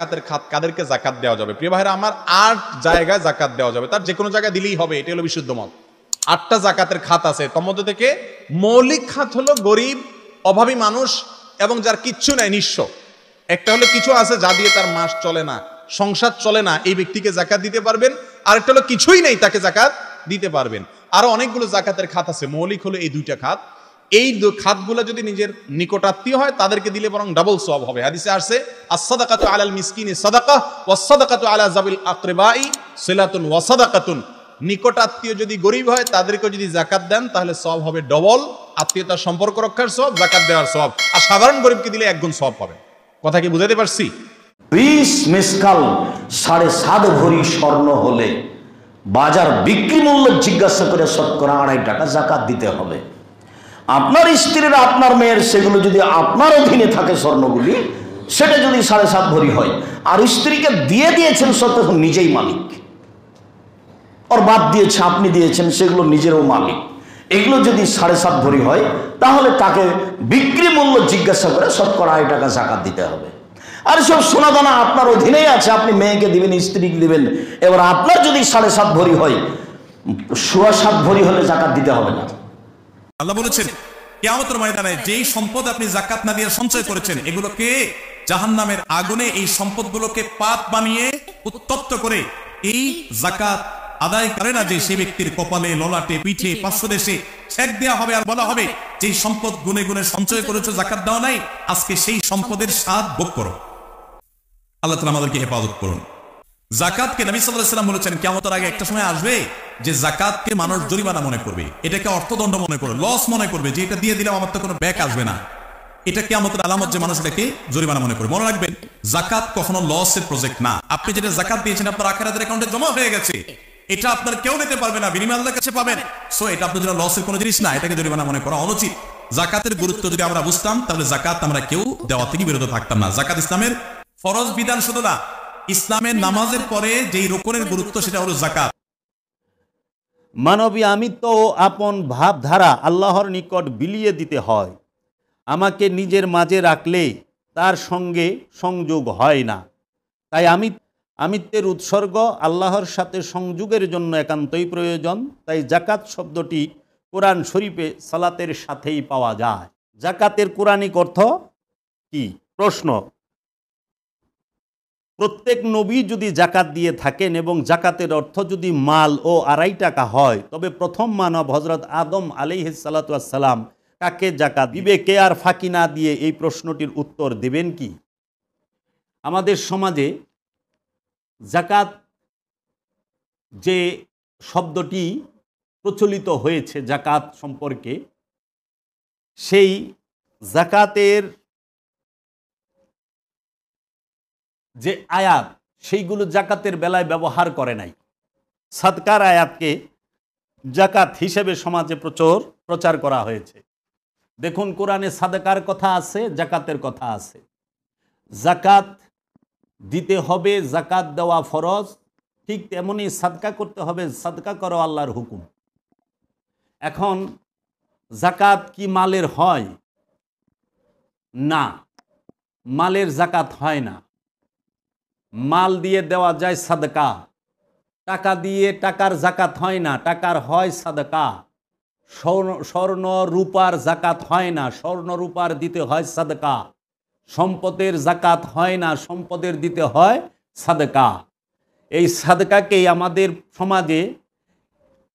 জাকাতের খাত কাদেরকে জাকাত দেওয়া যাবে? প্রিয় ভাইরা আমার, 8 জায়গায় জাকাত দেওয়া যাবে, তার যে কোনো জায়গায় দিলেই হবে, এটা হলো বিশুদ্ধ মত। 8টা জাকাতের খাত আছে, তার মধ্যে থেকে মৌলিক খাত হলো গরিব, অভাবী মানুষ এবং যার কিচ্ছু নাই, নিঃস্ব। একটা হলো কিছু আছে যা দিয়ে তার মাস চলে না, সংসার চলে না, এই ব্যক্তিকে জাকাত দিতে পারবেন। আরেকটা হলো কিছুই নেই, তাকে জাকাত দিতে পারবেন। আরো অনেকগুলো জাকাতের খাত আছে, মৌলিক হলো এই 2টা খাত। এই খাতগুলো যদি নিজের নিকটাত্মীয় হয় তাদেরকে দিলে বরং ডাবল সওয়াব হবে। হাদিসে আসছে, আস-সাদাকাতু আলাল মিসকিনি সাদাকাহ ওয়াস-সাদাকাতু আলা যাবিল আকরিবাই সিলাতুন ওয়া সাদাকাতুন। নিকটাত্মীয় যদি গরিব হয় তাদেরকে যদি জাকাত দেন তাহলে সওয়াব হবে ডবল, আত্মীয়তার সম্পর্ক রক্ষার সওয়াব, জাকাত দেওয়ার সওয়াব। আর সাধারণ গরিবকে দিলে 1 গুণ সওয়াব পাবে। কথা কি বুঝাতে পারছি? 20 মেসকাল 7.5 ভরি স্বর্ণ হলে বাজার বিক্রি মূল্য জিজ্ঞাসা করে শতকরা 2.5 টাকা জাকাত দিতে হবে। আপনার স্ত্রীর, আপনার মেয়ের, সেগুলো যদি আপনার অধীনে থাকে স্বর্ণগুলি, সেটা যদি 7.5 ভরি হয়, আর স্ত্রীকে দিয়ে দিয়েছেন তখন নিজেই মালিক, ওর বাদ দিয়েছে, আপনি দিয়েছেন, সেগুলো নিজেরও মালিক। এগুলো যদি 7.5 ভরি হয় তাহলে তাকে বিক্রি মূল্য জিজ্ঞাসা করে শতকরা 2.5 টাকা জাকাত দিতে হবে। আর সব সোনাদানা আপনার অধীনেই আছে, আপনি মেয়েকে দিবেন, স্ত্রীকে দিবেন। এবার আপনার যদি 7.5 ভরি হয়, 7.25 ভরি হলে জাকাত দিতে হবে না। আল্লাহ বলেছেন কিয়ামতের ময়দানে যেই সম্পদ আপনি জাকাত না দিয়ে সঞ্চয় করেছেন, এগুলোকে জাহান্নামের আগুনে, এই সম্পদগুলোকে পাত বানিয়ে উত্তপ্ত করে এই জাকাত আদায় করে না যে সেই ব্যক্তির কপালে, ললাটে, পিঠে, পার্শ্বদেশে ছেদ দেওয়া হবে। আর বলা হবে, যে সম্পদ গুনে গুনে সঞ্চয় করেছো, জাকাত দাও নাই, আজকে সেই সম্পদের স্বাদ ভোগ করো। আল্লাহ তাআলা আমাদেরকে হেফাজত করুন। জাকাতকে নবী সাল্লাল্লাহু আলাইহি ওয়াসাল্লাম বলেছেন, কিয়ামতের আগে একটা সময় আসবে যে জাকাতকে মানুষ জরিমানা মনে করবে, এটাকে অর্থদণ্ড মনে করবে, লস মনে করবে, যে এটা দিয়ে দিলাম আমার তো কোনো ব্যাক আসবে না। এটা কিয়ামতের আলামত যে মানুষ এটাকে জরিমানা মনে করবে। মনে রাখবেন, জাকাত কখনো লসের প্রজেক্ট না। আপনি যেটা জাকাত দিয়েছেন আপনার আখিরাতের অ্যাকাউন্টে জমা হয়ে গেছে, এটা আপনার কেউ নিতে পারবে না, বিনিময় আল্লাহর কাছে পাবেন। সো এটা আপনার জন্য লসের কোনো জিনিস না, এটাকে জরিমানা মনে করা অনুচিত। জাকাতের গুরুত্ব যদি আমরা বুঝতাম তাহলে জাকাত আমরা কেউ দেওয়া থেকে বিরত থাকতাম না। জাকাত ইসলামের ফরজ বিধান শুধু না, ইসলামের নামাজের পরে যেই রুকুনের গুরুত্ব, সেটা হলো জাকাত। মানবী আমিত্ব ও আপন ভাবধারা আল্লাহর নিকট বিলিয়ে দিতে হয়। আমাকে নিজের মাঝে রাখলে তার সঙ্গে সংযোগ হয় না। তাই আমিত্বের উৎসর্গ আল্লাহর সাথে সংযোগের জন্য একান্তই প্রয়োজন। তাই জাকাত শব্দটি কোরআন শরীফে সালাতের সাথেই পাওয়া যায়। জাকাতের কোরআনিক অর্থ কি? প্রশ্ন। প্রত্যেক নবী যদি জাকাত দিয়ে থাকেন এবং জাকাতের অর্থ যদি মাল ও 2.5 টাকা হয়, তবে প্রথম মানব হযরত আদম আলাইহিস সালাতু ওয়াস সালাম কাকে জাকাত দিবে? কে আর ফাঁকি না দিয়ে এই প্রশ্নটির উত্তর দেবেন কি? আমাদের সমাজে জাকাত যে শব্দটি প্রচলিত হয়েছে জাকাত সম্পর্কে, সেই জাকাতের যে আয়াত, সেইগুলো জাকাতের বেলায় ব্যবহার করে নাই। সাদকার আয়াতকে জাকাত হিসেবে সমাজে প্রচার করা হয়েছে। দেখুন, কোরআনে সাদকার কথা আছে, জাকাতের কথা আছে। জাকাত দিতে হবে, জাকাত দেওয়া ফরজ, ঠিক তেমনি সাদকা করতে হবে, সাদকা করো আল্লাহর হুকুম। এখন জাকাত কি মালের হয়? না, মালের জাকাত হয় না। মাল দিয়ে দেওয়া যায় সাদকা, টাকা দিয়ে টাকার জাকাত হয় না, টাকার হয় সাদকা। স্বর্ণ রূপার জাকাত হয় না, স্বর্ণ রূপার দিতে হয় সাদকা। সম্পদের জাকাত হয় না, সম্পদের দিতে হয় সাদকা। এই সাদকাকেই আমাদের সমাজে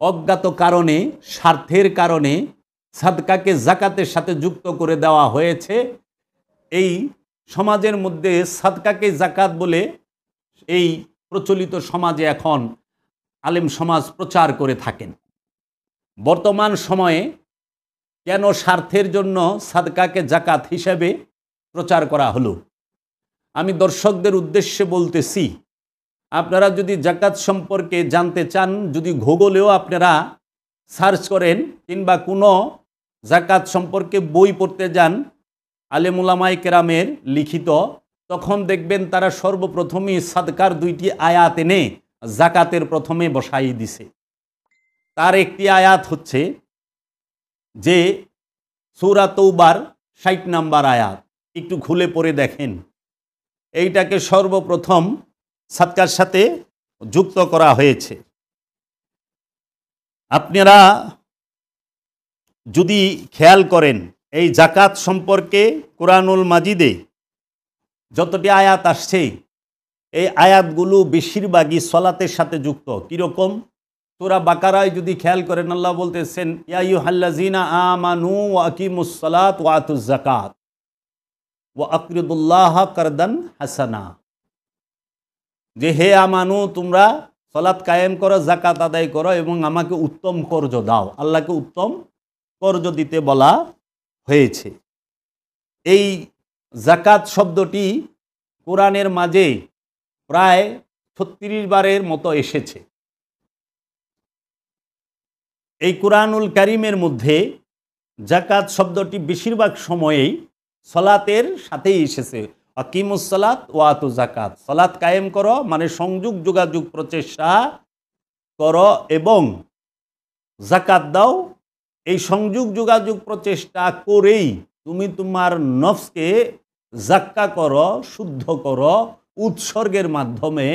অজ্ঞাত কারণে, স্বার্থের কারণে সাদকাকে জাকাতের সাথে যুক্ত করে দেওয়া হয়েছে। এই সমাজের মধ্যে সাদকাকে জাকাত বলে এই প্রচলিত সমাজে এখন আলেম সমাজ প্রচার করে থাকেন। বর্তমান সময়ে কেন স্বার্থের জন্য সাদকাকে জাকাত হিসেবে প্রচার করা হলো? আমি দর্শকদের উদ্দেশ্যে বলতেছি, আপনারা যদি জাকাত সম্পর্কে জানতে চান, যদি গুগলেও আপনারা সার্চ করেন কিংবা কোনো জাকাত সম্পর্কে বই পড়তে যান আলেম উলামায়ে কেরামের লিখিত, তখন দেখবেন তারা সর্বপ্রথমেই সাদকার 2টি আয়াত এনে জাকাতের প্রথমে বসাই দিছে। তার একটি আয়াত হচ্ছে যে সূরা তৌবার 60 নম্বর আয়াত, একটু খুলে পড়ে দেখেন। এইটাকে সর্বপ্রথম সাদকার সাথে যুক্ত করা হয়েছে। আপনারা যদি খেয়াল করেন এই জাকাত সম্পর্কে কুরআনুল মাজিদে যতটি আয়াত আসছে এই আয়াতগুলো বেশিরভাগই সলাতের সাথে যুক্ত। কীরকম? সূরা বাকারায় যদি খেয়াল করেন, আল্লাহ বলতেছেন ইয়া আইয়ুহাল্লাযীনা আমানু ওয়া আকিমুস সালাত ওয়া আতুজ যাকাত ওয়া আকরিদুল্লাহা কারদান হাসানা, যে হে আমানু তোমরা সালাত কায়েম করো, যাকাত আদায় করো এবং আমাকে উত্তম কর্জ দাও। আল্লাহকে উত্তম কর্জ দিতে বলা হয়েছে। এই যাকাত শব্দটি কোরআনের মাঝে প্রায় 36 বারের মতো এসেছে। এই কুরআনুল কারীমের মধ্যে যাকাত শব্দটি বেশিরভাগ সময়েই সলাতের সাথেই এসেছে। আকিমুস সালাত ওয়া আতু যাকাত, সালাত কায়েম করো মানে সংযোগ যোগাযোগ প্রচেষ্টা করো এবং যাকাত দাও। এই সংযোগ যোগাযোগ প্রচেষ্টা করেই তুমি তোমার নফসকে যাক্কা করো, শুদ্ধ করো উৎসর্গের মাধ্যমে।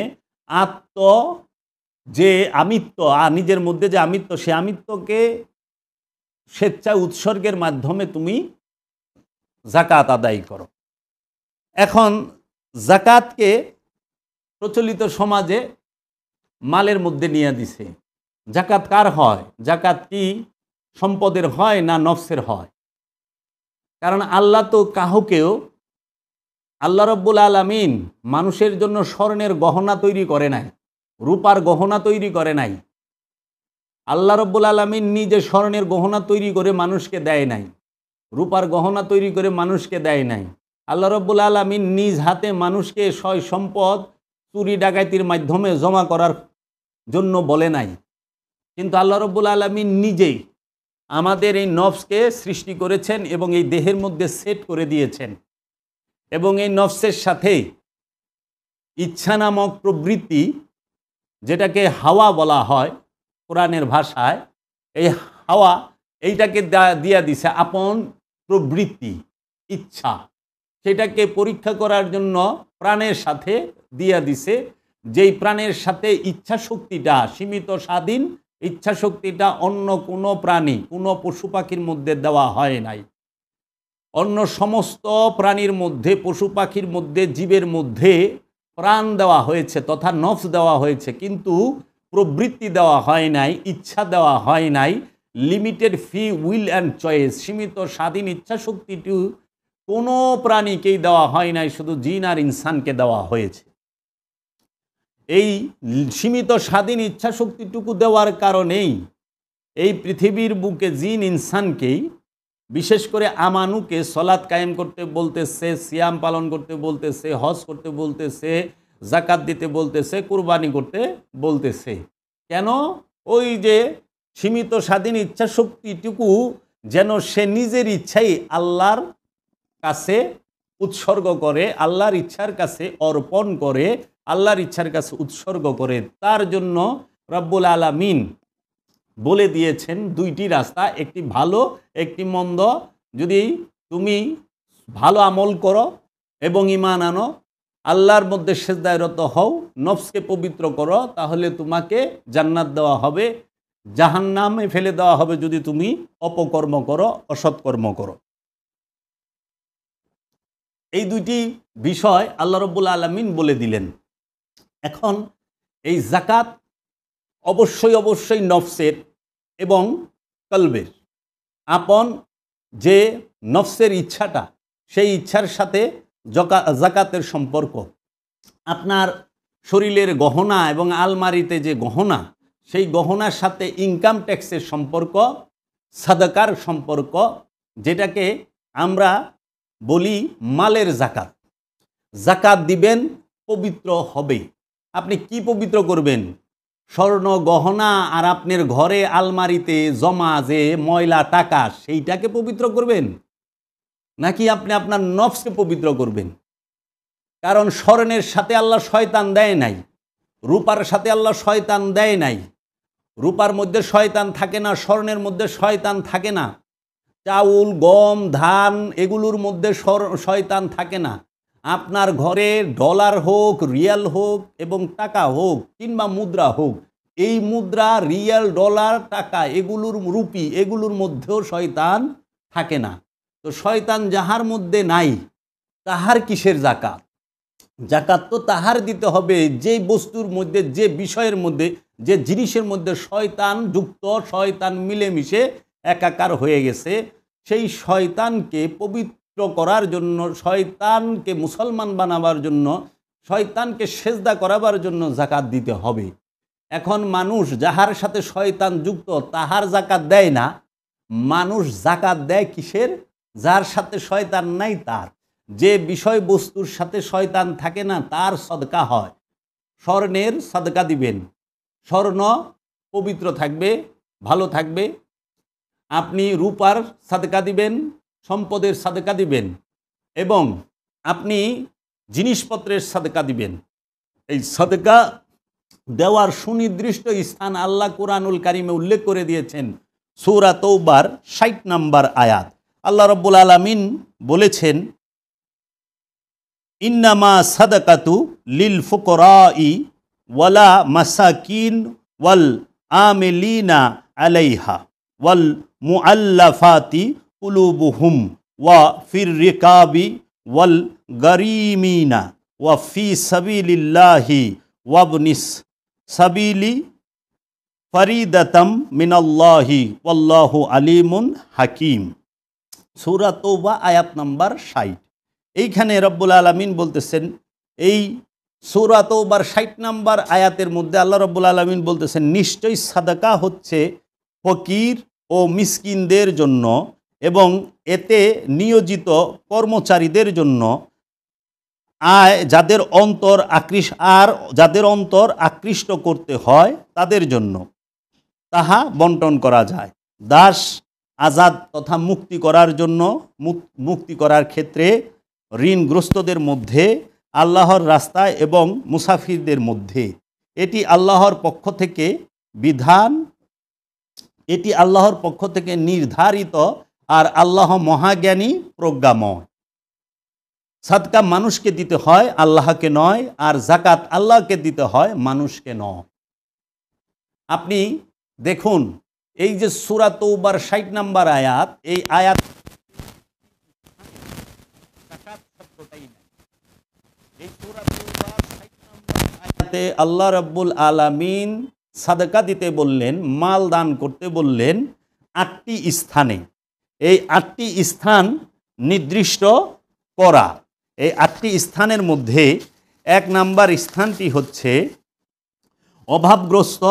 যে আমিত্ব, নিজের মধ্যে যে আমিত্ব, সে আমিত্বকে স্বেচ্ছা উৎসর্গের মাধ্যমে তুমি যাকাত আদায় করো। এখন যাকাতকে প্রচলিত সমাজে মালের মধ্যে নিয়ে দিছে। যাকাত কার হয়? যাকাত কি সম্পদের হয় না নফসের হয়? কারণ আল্লাহ তো কাউকেও, আল্লাহ রব্বুল আলামিন মানুষের জন্য স্বর্ণের গহনা তৈরি করে নাই, রূপার গহনা তৈরি করে নাই। আল্লাহ রব্বুল আলামিন নিজে স্বর্ণের গহনা তৈরি করে মানুষকে দেয় নাই, রূপার গহনা তৈরি করে মানুষকে দেয় নাই। আল্লাহ রব্বুল আলামিন নিজ হাতে মানুষকে সয় সম্পদ চুরি ডাকাতির মাধ্যমে জমা করার জন্য বলে নাই। কিন্তু আল্লাহ রব্বুল আলামিন নিজেই আমাদের এই নফসকে সৃষ্টি করেছেন এবং এই দেহের মধ্যে সেট করে দিয়েছেন এবং এই নফসের সাথে ইচ্ছা নামক প্রবৃত্তি, যেটাকে হাওয়া বলা হয় কোরআনের ভাষায়, এই হাওয়া এইটাকে দিয়া দিছে আপন প্রবৃত্তি, ইচ্ছা। সেটাকে পরীক্ষা করার জন্য প্রাণের সাথে দিয়া দিছে, যেই প্রাণের সাথে ইচ্ছা শক্তিটা সীমিত স্বাধীন, ইচ্ছা শক্তিটা অন্য কোনো প্রাণী, কোনো পশু পাখির মধ্যে দেওয়া হয় নাই। অন্য সমস্ত প্রাণীর মধ্যে, পশু পাখির মধ্যে, জীবের মধ্যে প্রাণ দেওয়া হয়েছে তথা নফস দেওয়া হয়েছে, কিন্তু প্রবৃত্তি দেওয়া হয় নাই, ইচ্ছা দেওয়া হয় নাই। Limited free will and choice, সীমিত স্বাধীন ইচ্ছা শক্তিটি কোনো প্রাণীকেই দেওয়া হয় নাই, শুধু জিন আর ইনসানকে দেওয়া হয়েছে। এই সীমিত স্বাধীন ইচ্ছা শক্তিটুকু দেওয়ার কারণেই এই পৃথিবীর বুকে জিন ইনসানকেই, বিশেষ করে আমানুকে সলাত কায়েম করতে বলতেছে, সিয়াম পালন করতে বলতেছে, হজ করতে বলতেছে, যাকাত দিতে বলতেছে, কুরবানি করতে বলতেছে। কেন? ওই যে সীমিত স্বাধীন ইচ্ছা শক্তিটুকু যেন সে নিজের ইচ্ছাই আল্লাহর কাছে উৎসর্গ করে, আল্লাহর ইচ্ছার কাছে অর্পণ করে, আল্লাহর ইচ্ছার কাছে উৎসর্গ করে। তার জন্য রব্বুল আলামিন বলে দিয়েছেন দুইটি রাস্তা, একটি ভালো একটি মন্দ। যদি তুমি ভালো আমল করো এবং ঈমান আনো, আল্লাহর মধ্যে সেজদায়রত হও, নফসকে পবিত্র করো, তাহলে তোমাকে জান্নাত দেওয়া হবে, জাহান্নামে ফেলে দেওয়া হবে যদি তুমি অপকর্ম করো, অসৎকর্ম করো। এই দুইটি বিষয় আল্লাহ রব্বুল আলামিন বলে দিলেন। এখন এই যাকাত অবশ্যই অবশ্যই নফসের এবং কলবের, আপন যে নফসের ইচ্ছাটা, সেই ইচ্ছার সাথে যাকাতের সম্পর্ক। আপনার শরীরের গহনা এবং আলমারিতে যে গহনা, সেই গহনার সাথে ইনকাম ট্যাক্সের সম্পর্ক, সাদাকার সম্পর্ক, যেটাকে আমরা বলি মালের যাকাত। যাকাত দিবেন, পবিত্র হবে। আপনি কি পবিত্র করবেন? স্বর্ণ গহনা আর আপনার ঘরে আলমারিতে জমা যে ময়লা টাকা, সেইটাকে পবিত্র করবেন, নাকি আপনি আপনার নফসকে পবিত্র করবেন? কারণ স্বর্ণের সাথে আল্লাহ শয়তান দেয় নাই, রূপার সাথে আল্লাহ শয়তান দেয় নাই। রূপার মধ্যে শয়তান থাকে না, স্বর্ণের মধ্যে শয়তান থাকে না, চাউল, গম, ধান এগুলোর মধ্যে শয়তান থাকে না। আপনার ঘরে ডলার হোক, রিয়াল হোক এবং টাকা হোক কিংবা মুদ্রা হোক, এই মুদ্রা, রিয়াল, ডলার, টাকা, এগুলোর রুপি, এগুলোর মধ্যেও শয়তান থাকে না। তো শয়তান যাহার মধ্যে নাই তাহার কিসের জাকাত? জাকাত তো তাহার দিতে হবে যে বস্তুর মধ্যে, যে বিষয়ের মধ্যে, যে জিনিসের মধ্যে শয়তান যুক্ত, শয়তান মিলেমিশে একাকার হয়ে গেছে। সেই শয়তানকে পবিত্র করার জন্য, শয়তানকে মুসলমান বানাবার জন্য, শয়তানকে সেজদা করাবার জন্য জাকাত দিতে হবে। এখন মানুষ যাহার সাথে শয়তান যুক্ত তাহার জাকাত দেয় না, মানুষ জাকাত দেয় কিসের? যার সাথে শয়তান নাই তার। যে বিষয়বস্তুর সাথে শয়তান থাকে না তার সদকা হয়। স্বর্ণের সদকা দিবেন, স্বর্ণ পবিত্র থাকবে, ভালো থাকবে। আপনি রূপার সদকা দিবেন, সম্পদের সদকা দিবেন, এবং আপনি জিনিসপত্রের সদকা দিবেন। এই সদকা দেওয়ার সুনির্দিষ্ট স্থান আল্লাহ কুরআনুল কারিমে উল্লেখ করে দিয়েছেন। সূরা তৌবার ৬০ নম্বর আয়াত। আল্লাহ রাব্বুল আলামিন বলেছেন, ইন্নামা সাদাকাতু লিল ফুকরাই ওয়ালা মাসাকিন ওয়াল আমিলিনা আলাইহা ওয়াল মুআল্লাফাতি কুলুবুহুম ওয়া ফির রিকাবি ওয়াল গারিমিনা ওয়া ফি সাবিলিল্লাহি ওয়াবনিস সাবিলি ফরিদাতাম মিনাল্লাহি ওয়াল্লাহু আলিমুন হাকিম। সূরা তৌবা আয়াত নাম্বার ৬০। এইখানে রব্বুল আলামিন বলতেছেন, এই সূরা তৌবার ৬০ নম্বর আয়াতের মধ্যে আল্লাহ রব্বুল আলামিন বলতেছেন, নিশ্চয়ই সাদাকা হচ্ছে ফকির ও মিসকিনদের জন্য এবং এতে নিয়োজিত কর্মচারীদের জন্য, যাদের অন্তর আকৃষ্ট করতে হয় তাদের জন্য তাহা বন্টন করা যায়। দাস আজাদ তথা মুক্তি করার জন্য, মুক্তি করার ক্ষেত্রে ঋণগ্রস্তদের মধ্যে, আল্লাহর রাস্তায় এবং মুসাফিরদের মধ্যে। এটি আল্লাহর পক্ষ থেকে বিধান, এটি আল্লাহর পক্ষ থেকে নির্ধারিত, আর আল্লাহ মহাজ্ঞানী, প্রজ্ঞাময়। সাদকা মানুষকে দিতে হয়, আল্লাহকে নয়, আর জাকাত আল্লাহকে দিতে হয়, মানুষকে নয়। আপনি দেখুন, এই যে সূরা তৌবার ৬০ নম্বর আয়াত, এই আয়াত আল্লাহ রাব্বুল আলামিন সাদকা দিতে বললেন, মাল দান করতে বললেন ৮টি স্থানে। এই ৮টি স্থান নির্দিষ্ট করা। এই ৮টি স্থানের মধ্যে ১ নাম্বার স্থানটি হচ্ছে অভাবগ্রস্ত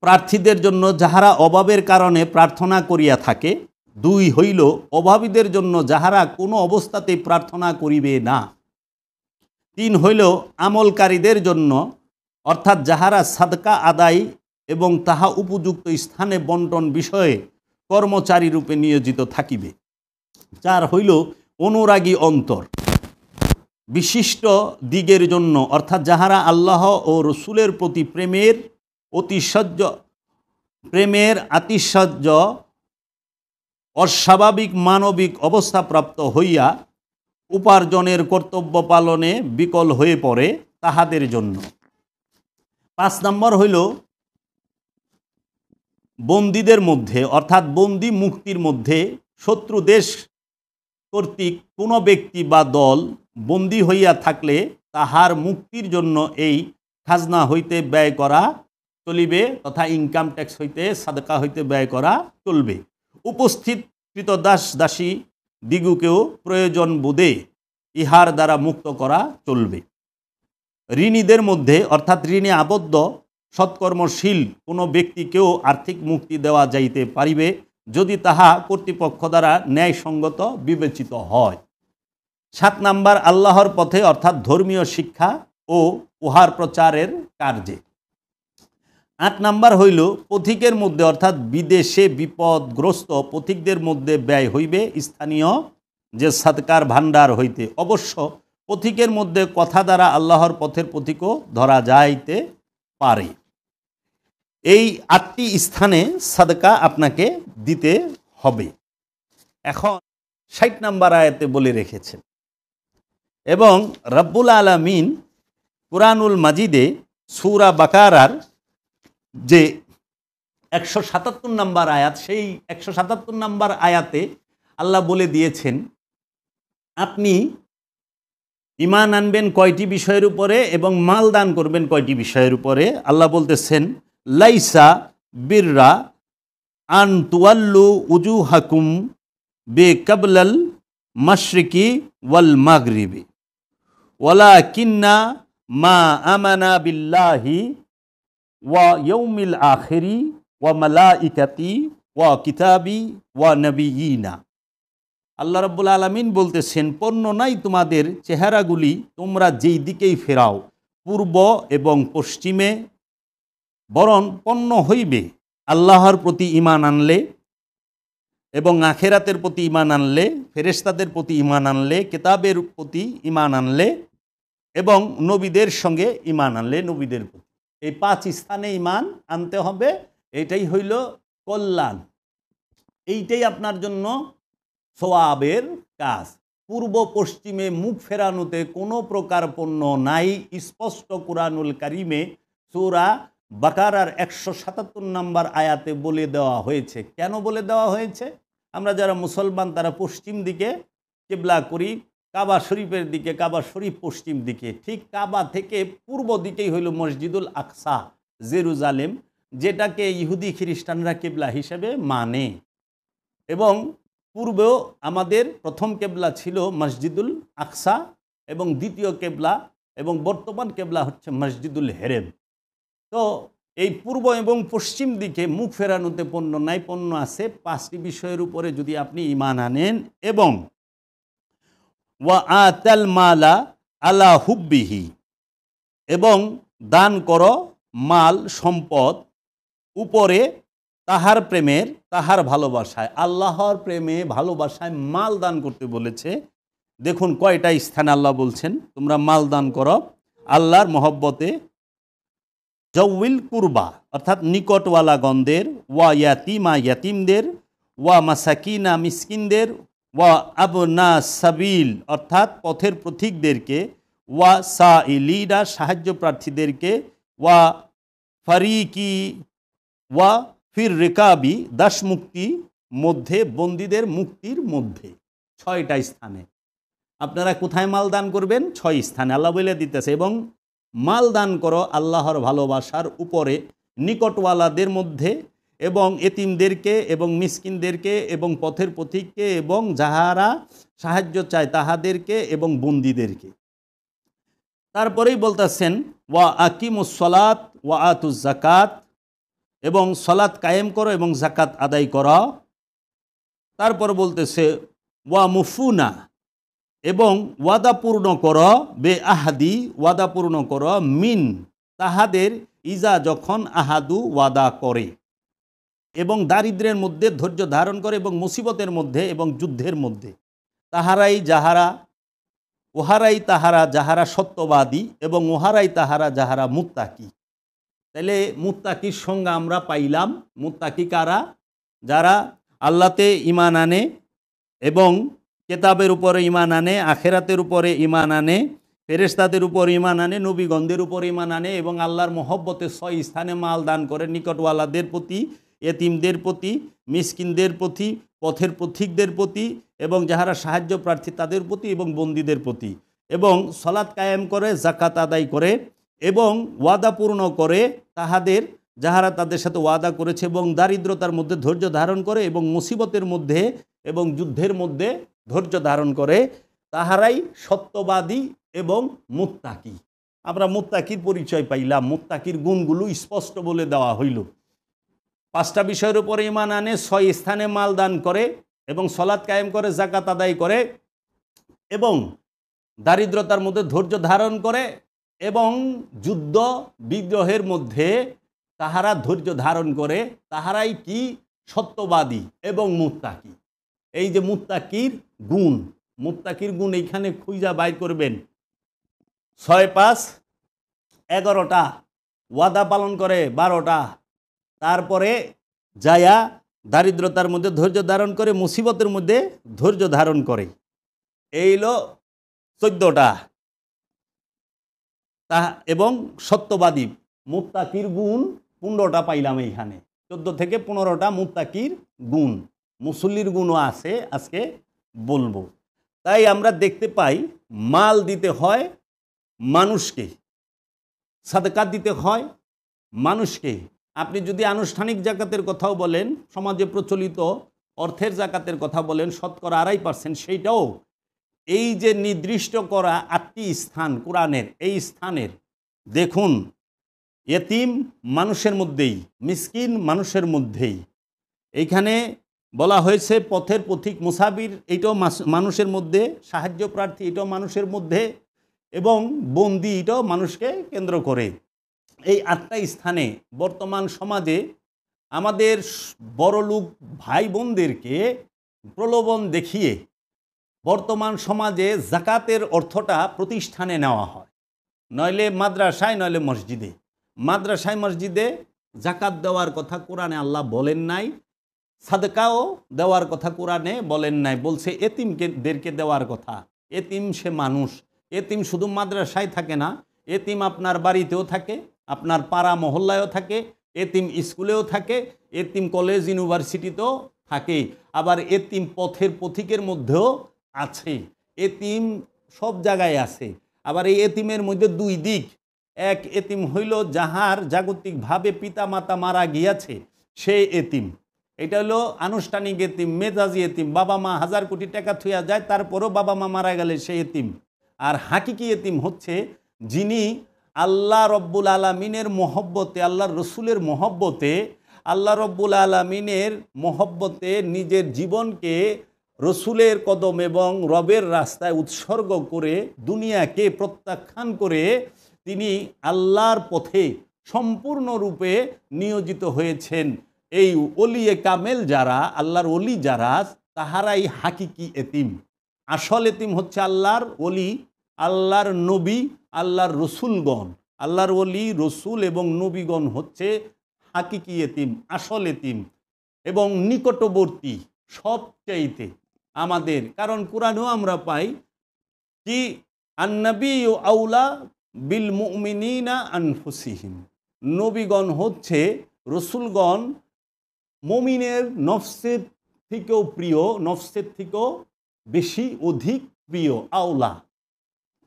প্রার্থীদের জন্য, যাহারা অভাবের কারণে প্রার্থনা করিয়া থাকে। ২ হইল অভাবীদের জন্য, যাহারা কোনো অবস্থাতেই প্রার্থনা করিবে না। ৩ হইল আমলকারীদের জন্য, অর্থাৎ যাহারা সাদকা আদায় এবং তাহা উপযুক্ত স্থানে বন্টন বিষয়ে কর্মচারী রূপে নিয়োজিত থাকিবে। ৪ হইল অনুরাগী অন্তর বিশিষ্ট দিগের জন্য, অর্থাৎ যাহারা আল্লাহ ও রসুলের প্রতি প্রেমের আতিশয্য অস্বাভাবিক মানবিক অবস্থাপ্রাপ্ত হইয়া উপার্জনের কর্তব্য পালনে বিকল হয়ে পড়ে, তাহাদের জন্য। ৫ নম্বর হইল বন্দীদের মধ্যে, অর্থাৎ বন্দী মুক্তির মধ্যে শত্রু দেশ কর্তৃক কোনো ব্যক্তি বা দল বন্দী হইয়া থাকলে তাহার মুক্তির জন্য এই খাজনা হইতে ব্যয় করা চলিবে, তথা ইনকাম ট্যাক্স হইতে, সাদকা হইতে ব্যয় করা চলবে। উপস্থিত কৃতদাস দাসী দিগুকেও প্রয়োজন বোধে ইহার দ্বারা মুক্ত করা চলবে। ঋণীদের মধ্যে, অর্থাৎ ঋণে আবদ্ধ সৎকর্মশীল কোনো ব্যক্তিকেও আর্থিক মুক্তি দেওয়া যাইতে পারিবে, যদি তাহা কর্তৃপক্ষ দ্বারা ন্যায়সঙ্গত বিবেচিত হয়। ৭ নাম্বার আল্লাহর পথে, অর্থাৎ ধর্মীয় শিক্ষা ও উহার প্রচারের কার্যে। ৮ নাম্বার হইল পথিকের মধ্যে, অর্থাৎ বিদেশে বিপদগ্রস্ত পথিকদের মধ্যে ব্যয় হইবে স্থানীয় যে সাদকার ভাণ্ডার হইতে। অবশ্য পথিকের মধ্যে কথা দ্বারা আল্লাহর পথের পথিকও ধরা যাইতে পারে। এই ৮টি স্থানে সাদকা আপনাকে দিতে হবে। এখন ৬০ নাম্বার আয়াতে বলে রেখেছেন, এবং রব্বুল আলামিন কুরআনুল মাজিদে সূরা বাকারার যে 177 নম্বর আয়াত, সেই 177 নম্বর আয়াতে আল্লাহ বলে দিয়েছেন আপনি ঈমান আনবেন কয়টি বিষয়ের উপরে এবং মাল দান করবেন কয়টি বিষয়ের উপরে। আল্লাহ বলতেছেন লাইসা বিররা আন তুয়াল্লু উজুহাকুম বিকাবলাল মাশরিকি ওয়াল মাগরিবি ওয়ালাকিন্না মা আমানা বিল্লাহি ওয়া ইয়াউমিল আখিরি ওয়া মালাইকাতি ওয়া কিতাবি ওয়া নবিয়িনা। আল্লাহ রাব্বুল আলামিন বলতেছেন পণ্য নাই তোমাদের চেহারাগুলি তোমরা যেই দিকেই ফেরাও, পূর্ব এবং পশ্চিমে, বরং পণ্য হইবে আল্লাহর প্রতি ঈমান আনলে এবং আখেরাতের প্রতি ঈমান আনলে, ফেরেশতাদের প্রতি ঈমান আনলে, কিতাবের প্রতি ঈমান আনলে এবং নবীদের সঙ্গে ঈমান আনলে, নবীদের প্রতি। এই 5 স্থানে ঈমান আনতে হবে। এটাই হইল কল্যাণ, এইটাই আপনার জন্য সওয়াবের কাজ। পূর্ব পশ্চিমে মুখ ফেরানোতে কোনো প্রকার পণ্য নাই, স্পষ্ট কুরআনুল কারিমে সূরা বাকারার 177 নম্বর আয়াতে বলে দেওয়া হয়েছে। কেন বলে দেওয়া হয়েছে? আমরা যারা মুসলমান তারা পশ্চিম দিকে কিবলা করি, কাবা শরীফের দিকে, কাবা শরীফ পশ্চিম দিকে। ঠিক কাবা থেকে পূর্ব দিকেই হইল মসজিদুল আকসা, জেরুজালেম, যেটাকে ইহুদি খ্রিস্টানরা কিবলা হিসেবে মানে। এবং পূর্বেও আমাদের প্রথম কেবলা ছিল মসজিদুল আকসা এবং দ্বিতীয় কেবলা এবং বর্তমান কেবলা হচ্ছে মসজিদুল হেরেম। তো এই পূর্ব এবং পশ্চিম দিকে মুখ ফেরানোতে পণ্য নাই, পণ্য আছে 5টি বিষয়ের উপরে যদি আপনি ঈমান আনেন এবং ওয়া আতাল মালা আলা হুব্বিহি, এবং দান করো মাল সম্পদ উপরে তাহার প্রেমের, তাহার ভালোবাসায়। আল্লাহর প্রেমে ভালোবাসায় মাল দান করতে বলেছে। দেখুন কয়টা স্থানে আল্লাহ বলছেন তোমরা মাল দান করো আল্লাহর মহব্বতে। জউল কুরবা অর্থাৎ নিকটওয়ালা গণদের, ওয়া ইয়াতিমা ইয়াতিমদের, ওয়া মাসাকিনা মিসকিনদের, ওয়া আবনা সাবিল অর্থাৎ পথের পথিকদেরকে, ওয়া সাইলিনা সাহায্য প্রার্থীদেরকে, ওয়া ফারিকি ওয়া ফির রেকাবি দাস মুক্তি মধ্যে, বন্দীদের মুক্তির মধ্যে। 6টা স্থানে আপনারা কোথায় মাল দান করবেন? 6 স্থানে আল্লাহ বলে দিতেছে। এবং মাল দান করো আল্লাহর ভালোবাসার উপরে নিকটওয়ালাদের মধ্যে এবং এতিমদেরকে এবং মিসকিনদেরকে এবং পথের পথিককে এবং যাহারা সাহায্য চায় তাহাদেরকে এবং বন্দীদেরকে। তারপরেই বলতেছেন ওয়া আকিমুস সালাত ওয়া আতুজ যাকাত, এবং সলাৎ কায়েম করো এবং যাকাত আদায় করো। তারপর বলতেছে ওয়া মুফুনা, এবং ওয়াদা পূর্ণ করো, বে আহাদি ওয়াদা পূর্ণ করো, মিন তাহাদের, ইজা যখন আহাদু ওয়াদা করে, এবং দারিদ্র্যের মধ্যে ধৈর্য ধারণ করে এবং মুসিবতের মধ্যে এবং যুদ্ধের মধ্যে। ওহারাই তাহারা যাহারা সত্যবাদী এবং ওহারাই তাহারা যাহারা মুত্তাকি। তাহলে মুত্তাকির সংজ্ঞা আমরা পাইলাম। মুত্তাকি কারা? যারা আল্লাহতে ঈমান আনে এবং কেতাবের উপরে ঈমান আনে, আখেরাতের উপরে ঈমান আনে, ফেরেশতাদের উপর ঈমান আনে, নবীগণদের উপর ঈমান আনে এবং আল্লাহর মহব্বতে 6 স্থানে মাল দান করে নিকটওয়ালাদের প্রতি, এতিমদের প্রতি, মিসকিনদের প্রতি, পথের পথিকদের প্রতি এবং যাহারা সাহায্য প্রার্থী তাদের প্রতি এবং বন্দীদের প্রতি, এবং সালাত কায়েম করে, যাকাত আদায় করে এবং ওয়াদা পূর্ণ করে তাহাদের যাহারা তাদের সাথে ওয়াদা করেছে, এবং দারিদ্রতার মধ্যে ধৈর্য ধারণ করে এবং মুসিবতের মধ্যে এবং যুদ্ধের মধ্যে ধৈর্য ধারণ করে, তাহারাই সত্যবাদী এবং মুত্তাকি। আমরা মুত্তাকির পরিচয় পাইলাম। মুত্তাকির গুণগুলো স্পষ্ট বলে দেওয়া হইল। 5টা বিষয়ের উপরে ঈমান আনে, 6 স্থানে মাল দান করে এবং সালাত কায়েম করে, যাকাত আদায় করে এবং দারিদ্রতার মধ্যে ধৈর্য ধারণ করে এবং যুদ্ধ বিগ্রহের মধ্যে তাহারা ধৈর্য ধারণ করে, তাহারাই কি? সত্যবাদী এবং মুত্তাকি। এই যে মুত্তাকির গুণ, মুত্তাকির গুণ এইখানে খুঁজা বাইর করবেন। 6 5 11টা, ওয়াদা পালন করে 12টা, তারপরে যায়া দারিদ্রতার মধ্যে ধৈর্য ধারণ করে, মুসিবতের মধ্যে ধৈর্য ধারণ করে। এই হলো 14টা, তা এবং সত্যবাদী মুত্তাকির গুণ 15টা পাইলাম এইখানে। 14 থেকে 15টা মুত্তাকির গুণ, মুসল্লির গুণও আছে, আজকে বলবো। তাই আমরা দেখতে পাই মাল দিতে হয় মানুষকে, সাদকা দিতে হয় মানুষকে। আপনি যদি আনুষ্ঠানিক জাকাতের কথাও বলেন, সমাজে প্রচলিত অর্থের জাকাতের কথা বলেন, শতকরা 2.5%, সেইটাও এই যে নির্দিষ্ট করা 8টি স্থান কোরআনের, এই স্থানের দেখুন, এতিম মানুষের মধ্যেই, মিসকিন মানুষের মধ্যেই। এইখানে বলা হয়েছে পথের পথিক, মুসাফির, এইটাও মানুষের মধ্যে, সাহায্য প্রার্থী এটাও মানুষের মধ্যে, এবং বন্দি এটাও মানুষকে কেন্দ্র করে। এই 8টা স্থানে বর্তমান সমাজে আমাদের বড়লোক ভাই বোনদেরকে প্রলোভন দেখিয়ে বর্তমান সমাজে জাকাতের অর্থটা প্রতিষ্ঠানে নেওয়া হয়, নইলে মাদ্রাসায়, নইলে মসজিদে। মাদ্রাসায় মসজিদে জাকাত দেওয়ার কথা কোরআনে আল্লাহ বলেন নাই, সাদকাও দেওয়ার কথা কোরআনে বলেন নাই, বলছে এতিমদেরকে দেওয়ার কথা। এতিম সে মানুষ, এতিম শুধু মাদ্রাসায় থাকে না, এতিম আপনার বাড়িতেও থাকে, আপনার পাড়া মহল্লায়ও থাকে, এতিম স্কুলেও থাকে, এতিম কলেজ ইউনিভার্সিটিতেও থাকে, আবার এতিম পথের পথিকের মধ্যেও আছে। এতিম সব জায়গায় আছে। আবার এই এতিমের মধ্যে 2 দিক। এক এতিম হইল যাহার জাগতিকভাবে পিতা মাতা মারা গিয়াছে, সে এতিম। এটা হলো আনুষ্ঠানিক এতিম, মেজাজি এতিম। বাবা মা 1000 কোটি টাকা থুয়া যায়, তারপরও বাবা মা মারা গেলে সে এতিম। আর হাকিকি এতিম হচ্ছে যিনি আল্লাহ রব্বুল আলমিনের মহব্বতে, আল্লাহর রসুলের মহব্বতে, আল্লাহ রব্বুল আলমিনের মহব্বতে নিজের জীবনকে রসুলের কদম এবং রবের রাস্তায় উৎসর্গ করে দুনিয়াকে প্রত্যাখ্যান করে তিনি আল্লাহর পথে সম্পূর্ণরূপে নিয়োজিত হয়েছেন। এই ওলিয়ে কামেল যারা, আল্লাহর ওলি যারা, তাহারাই হাকিকি এতিম। আসল এতিম হচ্ছে আল্লাহর ওলি, আল্লাহর নবী, আল্লাহর রসুলগণ। আল্লাহর ওলি, রসুল এবং নবীগণ হচ্ছে হাকিকি এতিম, আসল এতিম এবং নিকটবর্তী সবচাইতে আমাদের। কারণ কোরআনেও আমরা পাই কি আন্নবী আউলা বিল মুমিনিনা আনফুসিহিম, নবীগণ হচ্ছে, রসুলগণ মুমিনের নফসের থেকেও প্রিয়, নফসের থেকেও বেশি অধিক প্রিয়, আওলা।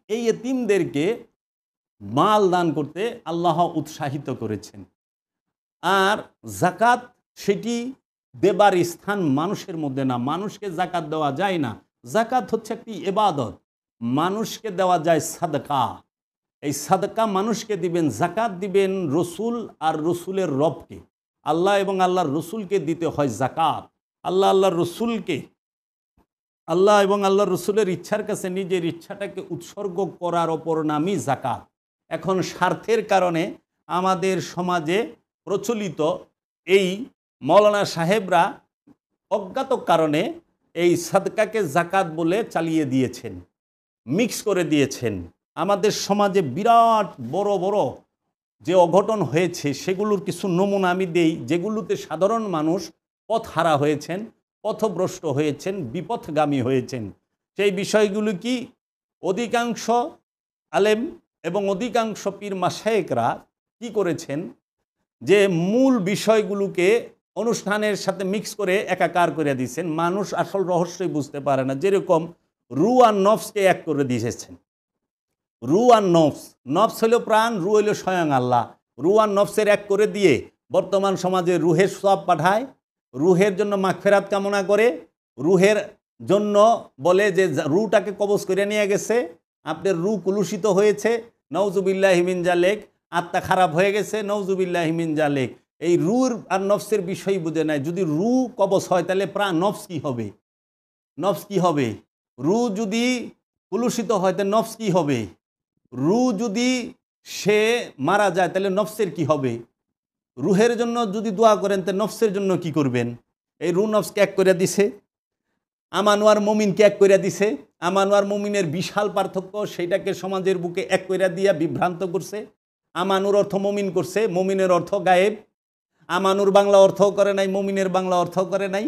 এই এতিমদেরকে মাল দান করতে আল্লাহ উৎসাহিত করেছেন। আর জাকাত সেটি দেবার স্থান মানুষের মধ্যে না, মানুষকে জাকাত দেওয়া যায় না। জাকাত হচ্ছে একটি ইবাদত, মানুষকে দেওয়া যায় সাদকা। এই সাদকা মানুষকে দিবেন, জাকাত দিবেন রসুল আর রসুলের রবকে, আল্লাহ এবং আল্লাহর রসুলকে দিতে হয় জাকাত। আল্লাহর রসুলকে, আল্লাহ এবং আল্লাহর রসুলের ইচ্ছার কাছে নিজের ইচ্ছাটাকে উৎসর্গ করার অপর নামই জাকাত। এখন স্বার্থের কারণে আমাদের সমাজে প্রচলিত এই মৌলানা সাহেবরা অজ্ঞাত কারণে এই সাদকাকে জাকাত বলে চালিয়ে দিয়েছেন, মিক্স করে দিয়েছেন। আমাদের সমাজে বিরাট বড় বড় যে অঘটন হয়েছে সেগুলোর কিছু নমুনা আমি দেই, যেগুলোতে সাধারণ মানুষ পথহারা হয়েছেন, পথভ্রষ্ট হয়েছেন, বিপথগামী হয়েছেন। সেই বিষয়গুলো কি, অধিকাংশ আলেম এবং অধিকাংশ পীর মাশায়েখরা কি করেছেন, যে মূল বিষয়গুলোকে অনুষ্ঠানের সাথে মিক্স করে একাকার করে দিয়েছেন। মানুষ আসল রহস্যই বুঝতে পারে না। যেরকম রু আর নফসকে এক করে দিয়েছেন। রু আর নফস, নফস হইল প্রাণ, রু হইল স্বয়ং আল্লাহ। রু আর নফসের এক করে দিয়ে বর্তমান সমাজে রুহের সওয়াব পাঠায়, রুহের জন্য মাগফিরাত কামনা করে, রুহের জন্য বলে যে রুটাকে কবজ করে নিয়ে গেছে, আপনার রু কুলুষিত হয়েছে, নওজুবিল্লাহি মিন জালিক, আত্মা খারাপ হয়ে গেছে, নওজুবিল্লাহি মিন জালিক। এই রুর আর নফসের বিষয় বুঝে নাই। যদি রু কবজ হয় তাহলে প্রাণ, নফস কি হবে? নফস কি হবে? রু যদি কুলুষিত হয় তাহলে নফস কি হবে? রু যদি সে মারা যায় তাহলে নফসের কি হবে? রুহের জন্য যদি দোয়া করেন তাহলে নফসের জন্য কি করবেন? এই রু নফসকে এক করে দিছে, আমানুয়ার মমিনকে এক করে দিছে। আমানুয়ার মমিনের বিশাল পার্থক্য, সেইটাকে সমাজের বুকে এক করে দিয়া বিভ্রান্ত করছে। আমানুর অর্থ মমিন করছে, মমিনের অর্থ গায়েব। আমানুর বাংলা অর্থও করে নাই, মমিনের বাংলা অর্থও করে নাই।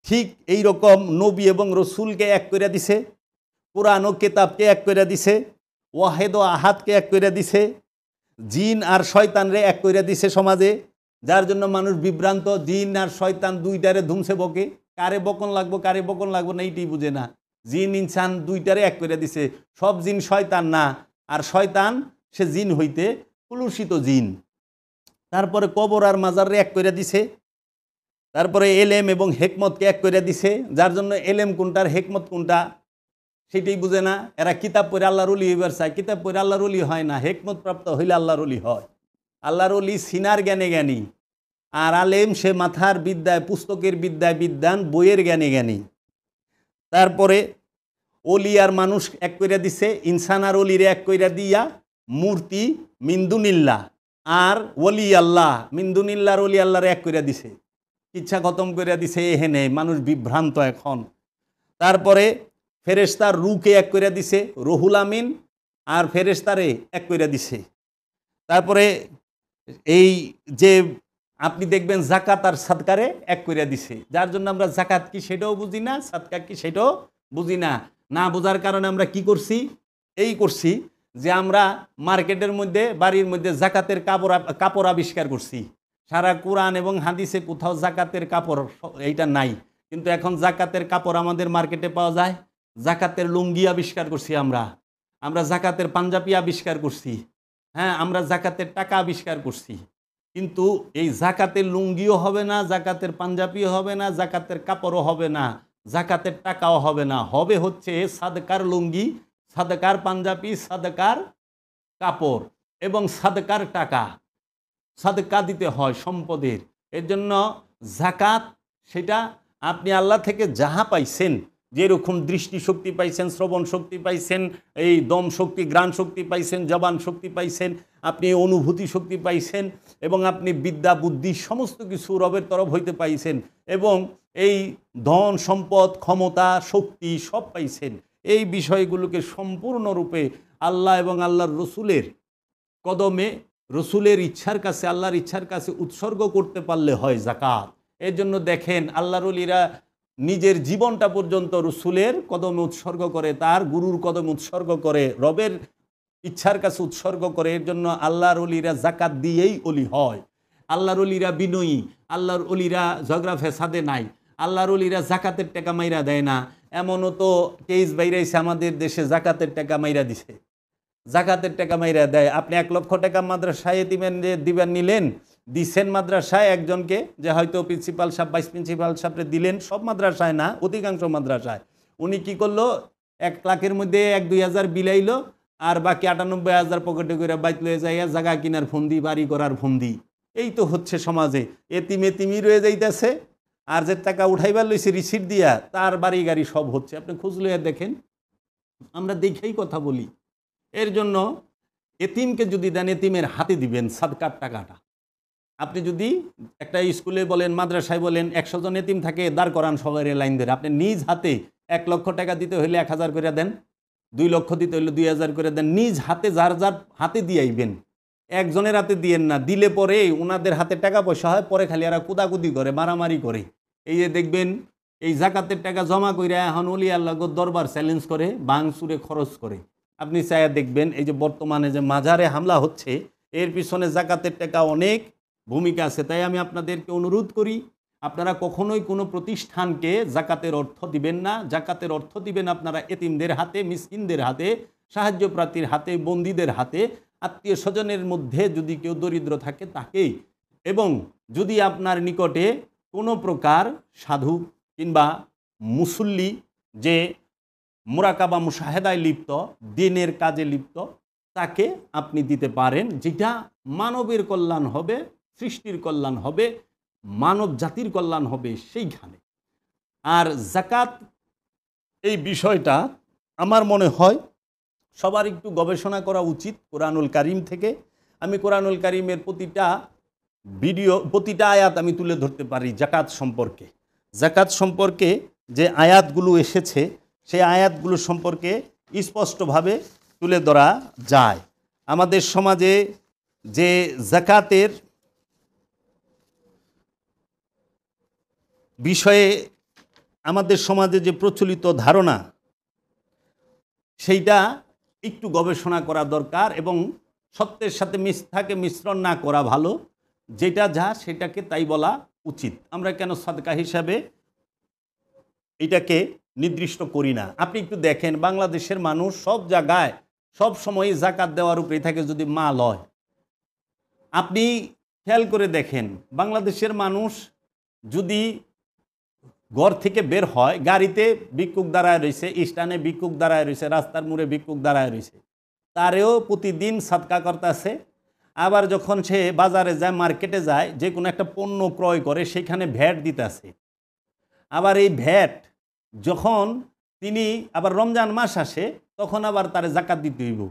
ঠিক এই রকম নবী এবং রসুলকে এক করে দিছে। কোরআন ও কেতাবকে এক করে দিছে, ওয়াহেদ ও আহাদকে এক করে দিছে, জিন আর শয়তানরে এক করে দিছে সমাজে, যার জন্য মানুষ বিভ্রান্ত। জিন আর শয়তান দুইটারে ধুমছে বকে, কারে বকন লাগবো না এইটাই বুঝে না। জিন ইনসান দুইটারে এক করে দিছে। সব জিন শয়তান না, আর শয়তান সে জিন হইতে কলুষিত জিন। তারপরে কবর আর মাজারে এক করে দিছে। তারপরে এলেম এবং হেকমতকে এক করে দিছে, যার জন্য এলেম কোনটা আর হেকমত কোনটা সেটাই বুঝে না। এরা কিতাব পড়ে আল্লাহর ওলি হইবার চায়, কিতাব পড়ে আল্লাহর ওলি হয় না, হেকমত প্রাপ্ত হইলে আল্লাহর ওলি হয়। আল্লাহর ওলি সিনার জ্ঞানে জ্ঞানী, আর আলেম সে মাথার বিদ্যায়, পুস্তকের বিদ্যায় বিদ্যান, বইয়ের জ্ঞানে জ্ঞানী। তারপরে ওলি আর মানুষ এক কইরা দিছে, ইনসান আর ওলিরে এক কইরা দিয়া মূর্তি মিন্দুনিল্লাহ আর ওলি আল্লাহ, মিন্দুনিল্লাহর ওলি আল্লাহরে এক কইরা দিছে, ইচ্ছা খতম কইরা দিছে। এহেনে মানুষ বিভ্রান্ত এখন। তারপরে ফেরেশতার রুকে এক কইরা দিছে, রহুল আমিন আর ফেরেশতারে এক কইরা দিছে। তারপরে এই যে আপনি দেখবেন জাকাত আর সাদকারে এক কইরা দিছে, যার জন্য আমরা জাকাত কি সেটাও বুঝি না, সাদকা কি সেটাও বুঝি না। না বোঝার কারণে আমরা কি করছি, এই করছি যে আমরা মার্কেটের মধ্যে, বাড়ির মধ্যে জাকাতের কাপড় আবিষ্কার করছি। সারা কোরআন এবং হাদিসে কোথাও জাকাতের কাপড় এইটা নাই, কিন্তু এখন জাকাতের কাপড় আমাদের মার্কেটে পাওয়া যায়। জাকাতের লুঙ্গি আবিষ্কার করছি আমরা জাকাতের পাঞ্জাবি আবিষ্কার করছি, হ্যাঁ, আমরা জাকাতের টাকা আবিষ্কার করছি। কিন্তু এই জাকাতের লুঙ্গিও হবে না, জাকাতের পাঞ্জাবিও হবে না, জাকাতের কাপড়ও হবে না, জাকাতের টাকাও হবে না। হবে হচ্ছে সাদকার লুঙ্গি, সাদকার পাঞ্জাবি, সাদকার কাপড় এবং সাদকার টাকা। সাদকা দিতে হয় সম্পদের। এর জন্য জাকাত সেটা আপনি আল্লাহ থেকে যাহা পাইছেন, যেরকম দৃষ্টিশক্তি পাইছেন, শ্রবণ শক্তি পাইছেন, এই দম শক্তি, ঘ্রাণ শক্তি পাইছেন, জবান শক্তি পাইছেন, আপনি অনুভূতি শক্তি পাইছেন, এবং আপনি বিদ্যা বুদ্ধি সমস্ত কিছু রবের তরফ হইতে পাইছেন, এবং এই ধন সম্পদ ক্ষমতা শক্তি সব পাইছেন। এই বিষয়গুলোকে সম্পূর্ণরূপে আল্লাহ এবং আল্লাহর রসুলের কদমে, রসুলের ইচ্ছার কাছে, আল্লাহর ইচ্ছার কাছে উৎসর্গ করতে পারলে হয় জাকাত। এর জন্য দেখেন আল্লাহর ওলিরা নিজের জীবনটা পর্যন্ত রসুলের কদমে উৎসর্গ করে, তার গুরুর কদমে উৎসর্গ করে, রবের ইচ্ছার কাছে উৎসর্গ করে। এর জন্য আল্লাহর ওলিরা জাকাত দিয়েই ওলি হয়। আল্লাহর ওলিরা বিনয়ী, আল্লাহর ওলিরা ঝগড়া ফেসাদে নাই, আল্লাহর ওলিরা জাকাতের টাকা মাইরা দেয় না। এমনও তো কেস বাইরাইছে আমাদের দেশে, জাকাতের টাকা মাইরা দিছে, জাকাতের টাকা মাইরা দেয়। আপনি 1 লক্ষ টাকা মাদ্রাসায় এতিমের দিবেন নিলেন, দিচ্ছেন মাদ্রাসায় একজনকে, যে হয়তো প্রিন্সিপাল সাহেব, ভাইস প্রিন্সিপাল সাহেবরে দিলেন, সব মাদ্রাসায় না, অধিকাংশ মাদ্রাসায়। উনি কি করলো, 1 লাখের মধ্যে 1-2 হাজার বিলাইলো, আর বাকি 98,000 পকেটে করে বাইত লয়ে যাইয়া জায়গা কিনার ফন্দি, বাড়ি করার ফন্দি। এই তো হচ্ছে সমাজে। এতিমি রয়ে যাইতেছে, আর যে টাকা উঠাইবার লইছে রিসিট দিয়া, তার বাড়ি গাড়ি সব হচ্ছে। আপনি খোঁজ লইয়া দেখেন, আমরা দেখেই কথা বলি। এর জন্য এতিমকে যদি দেন, এতিমের হাতে দিবেন সাদকার টাকাটা। আপনি যদি একটা স্কুলে বলেন, মাদ্রাসায় বলেন, 100 জন এতিম থাকে, দাঁড় করান সবাই লাইন ধরে, আপনি নিজ হাতে 1 লক্ষ টাকা দিতে হইলে 1000 করে দেন, 2 লক্ষ দিতে হইলে 2000 করে দেন। নিজ হাতে যার যার হাতে দিয়ে আইবেন, একজনের হাতে দিয়েন না। দিলে পরে ওনাদের হাতে টাকা পয়সা হয়, পরে খালি এরা কুদাকুদি করে, মারামারি করে। এই যে দেখবেন এই জাকাতের টাকা জমা কইরা এখন ওলি আল্লাহ দরবার চ্যালেঞ্জ করে, ভাঙচুরে খরচ করে। আপনি চাইয়া দেখবেন এই যে বর্তমানে যে মাজারে হামলা হচ্ছে, এর পিছনে জাকাতের টাকা অনেক ভূমিকা আছে। তাই আমি আপনাদেরকে অনুরোধ করি, আপনারা কখনোই কোনো প্রতিষ্ঠানকে জাকাতের অর্থ দিবেন না। জাকাতের অর্থ দিবেন আপনারা এতিমদের হাতে, মিসকিনদের হাতে, সাহায্য প্রার্থীর হাতে, বন্দীদের হাতে, আত্মীয় স্বজনের মধ্যে যদি কেউ দরিদ্র থাকে তাকেই। এবং যদি আপনার নিকটে কোনো প্রকার সাধু কিংবা মুসল্লি যে মুরাকাবা মুশাহেদায় লিপ্ত, দিনের কাজে লিপ্ত, তাকে আপনি দিতে পারেন, যেটা মানবের কল্যাণ হবে, সৃষ্টির কল্যাণ হবে, মানব জাতির কল্যাণ হবে সেইখানে। আর জাকাত এই বিষয়টা আমার মনে হয় সবার একটু গবেষণা করা উচিত কোরআনুল কারীম থেকে। আমি কোরআনুল কারীমের প্রতিটা আয়াত আমি তুলে ধরতে পারি জাকাত সম্পর্কে। জাকাত সম্পর্কে যে আয়াতগুলো এসেছে, সেই আয়াতগুলো সম্পর্কে স্পষ্টভাবে তুলে ধরা যায়। আমাদের সমাজে যে জাকাতের বিষয়ে আমাদের সমাজে যে প্রচলিত ধারণা, সেইটা একটু গবেষণা করা দরকার এবং সত্যের সাথে মিথ্যাকে মিশ্রণ না করা ভালো। যেটা যা সেটাকে তাই বলা উচিত। আমরা কেন সাদকা হিসাবে এটাকে নির্দিষ্ট করি না? আপনি একটু দেখেন, বাংলাদেশের মানুষ সব জায়গায় সব সময় জাকাত দেওয়ার উপরে থাকে। যদি মাল হয়, আপনি খেয়াল করে দেখেন, বাংলাদেশের মানুষ যদি ঘর থেকে বের হয়, গাড়িতে ভিক্ষুক দাঁড়ায় রয়েছে, স্ট্যান্ডে ভিক্ষুক দাঁড়ায় রয়েছে, রাস্তার মোড়ে ভিক্ষুক দাঁড়ায় রয়েছে, তারেও প্রতিদিন সাদকা করতেছে। আবার যখন সে বাজারে যায়, মার্কেটে যায়, যে কোনো একটা পণ্য ক্রয় করে, সেখানে ভ্যাট দিতেছে। আবার এই ভ্যাট যখন তিনি আবার রমজান মাস আসে, তখন আবার তারে জাকাত দিতে হইব,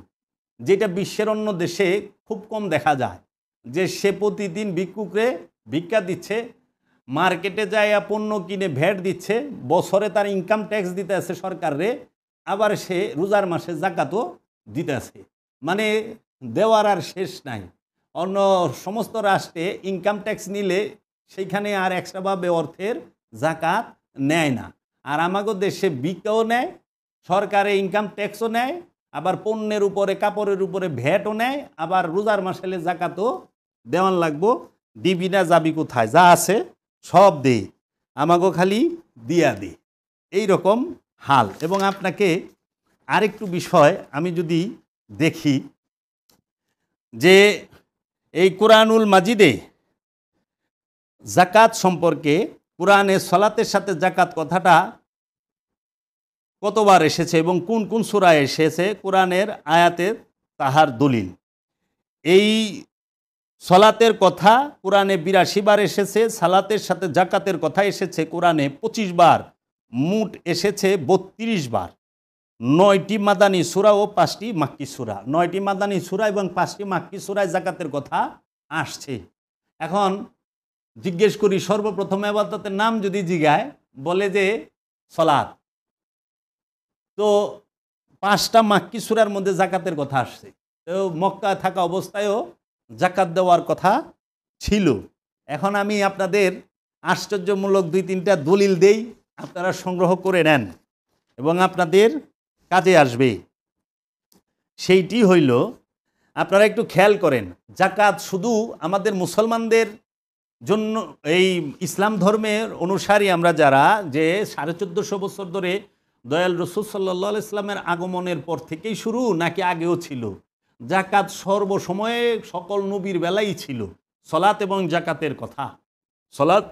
যেটা বিশ্বের অন্য দেশে খুব কম দেখা যায়। যে সে প্রতিদিন ভিক্ষুকরে ভিক্ষা দিচ্ছে, মার্কেটে যায় পণ্য কিনে ভ্যাট দিচ্ছে, বছরে তার ইনকাম ট্যাক্স দিতে আছে সরকারে, আবার সে রোজার মাসে জাকাতও দিতে আছে। মানে দেওয়ার আর শেষ নাই। অন্য সমস্ত রাষ্ট্রে ইনকাম ট্যাক্স নিলে সেইখানে আর এক্সট্রাভাবে অর্থের জাকাত নেয় না। আর আমাদের দেশে ভিক্ষাও নেয়, সরকারে ইনকাম ট্যাক্সও নেয়, আবার পণ্যের উপরে কাপড়ের উপরে ভ্যাটও নেয়, আবার রোজার মাসেলে জাকাতও দেওয়ান লাগবো। দিবি না যাবি কোথায়? যা আছে সব দে, আমাকে খালি দিয়া দে, এই রকম হাল। এবং আপনাকে আরেকটু বিষয় আমি যদি দেখি, যে এই কোরআনুল মাজিদে জাকাত সম্পর্কে, কোরআনে সলাতের সাথে জাকাত কথাটা কতবার এসেছে এবং কোন কোন সূরায় এসেছে, কোরআনের আয়াতের তাহার দলিল। এই সলাতের কথা কোরআনে 82 বার এসেছে, সালাতের সাথে জাকাতের কথা এসেছে কোরআনে 25 বার, মোট এসেছে 32 বার। 9টি মাদানী সূরা ও 5টি মাক্কি সূরা, 9টি মাদানী সূরা এবং 5টি মাক্কি সূরায় জাকাতের কথা আসছে। এখন জিজ্ঞেস করি, সর্বপ্রথম ইবাদতের নাম যদি জিগায়, বলে যে সলাত। তো 5টা মাক্কি সূরার মধ্যে জাকাতের কথা আসছে। তো মক্কায় থাকা অবস্থায়ও জাকাত দেওয়ার কথা ছিল। এখন আমি আপনাদের আশ্চর্যমূলক 2-3টা দলিল দেই, আপনারা সংগ্রহ করে নেন এবং আপনাদের কাজে আসবে। সেইটি হইল, আপনারা একটু খেয়াল করেন, জাকাত শুধু আমাদের মুসলমানদের জন্য, এই ইসলাম ধর্মের অনুসারী আমরা যারা, যে 1450 বছর ধরে দয়াল রসুল সাল্লাল্লাহু আলাইহি ইসলামের আগমনের পর থেকেই শুরু, নাকি আগেও ছিল? জাকাত সর্বসময়ে সকল নবীর বেলাই ছিল। সলাত এবং জাকাতের কথা, সলাত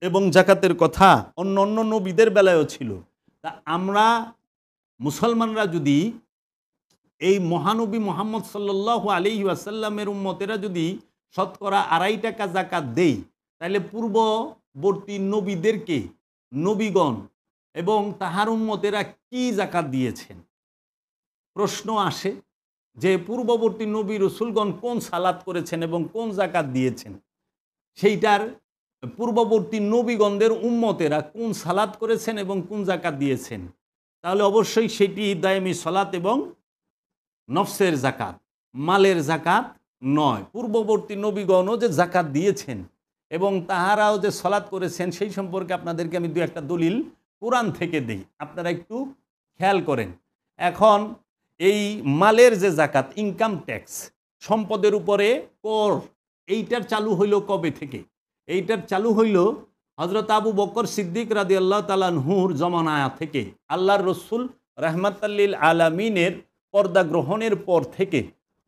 এবং জাকাতের কথা অন্য অন্য নবীদের বেলায়ও ছিল। তা আমরা মুসলমানরা যদি এই মহানবী মুহাম্মদ সাল্লাল্লাহু আলাইহি ওয়াসাল্লামের উম্মতেরা যদি শতকরা 2.5 টাকা জাকাত দেই, তাহলে পূর্ববর্তী নবীদেরকে, নবীগণ এবং তাহার উম্মতেরা কি জাকাত দিয়েছেন? প্রশ্ন আসে যে পূর্ববর্তী নবী রসুলগণ কোন সালাত করেছেন এবং কোন জাকাত দিয়েছেন, সেইটার পূর্ববর্তী নবীগণদের উম্মতেরা কোন সালাত করেছেন এবং কোন জাকাত দিয়েছেন, তাহলে অবশ্যই সেটি দায়মি সালাত এবং নফসের জাকাত, মালের জাকাত নয়। পূর্ববর্তী নবীগণও যে জাকাত দিয়েছেন এবং তাহারাও যে সালাত করেছেন, সেই সম্পর্কে আপনাদেরকে আমি 2-1টা দলিল কোরআন থেকে দিই, আপনারা একটু খেয়াল করেন। এখন এই মালের যে জাকাত, ইনকাম ট্যাক্স, সম্পদের উপরে কর, এইটার চালু হইল কবে থেকে? এইটার চালু হইল হযরত আবু বকর সিদ্দিক রাদিয়াল্লাহু তাআলা আনহুর জমানা থেকে। আল্লাহর রসুল রাহমাতাল লিল আলামিনের পর্দা গ্রহণের পর থেকে,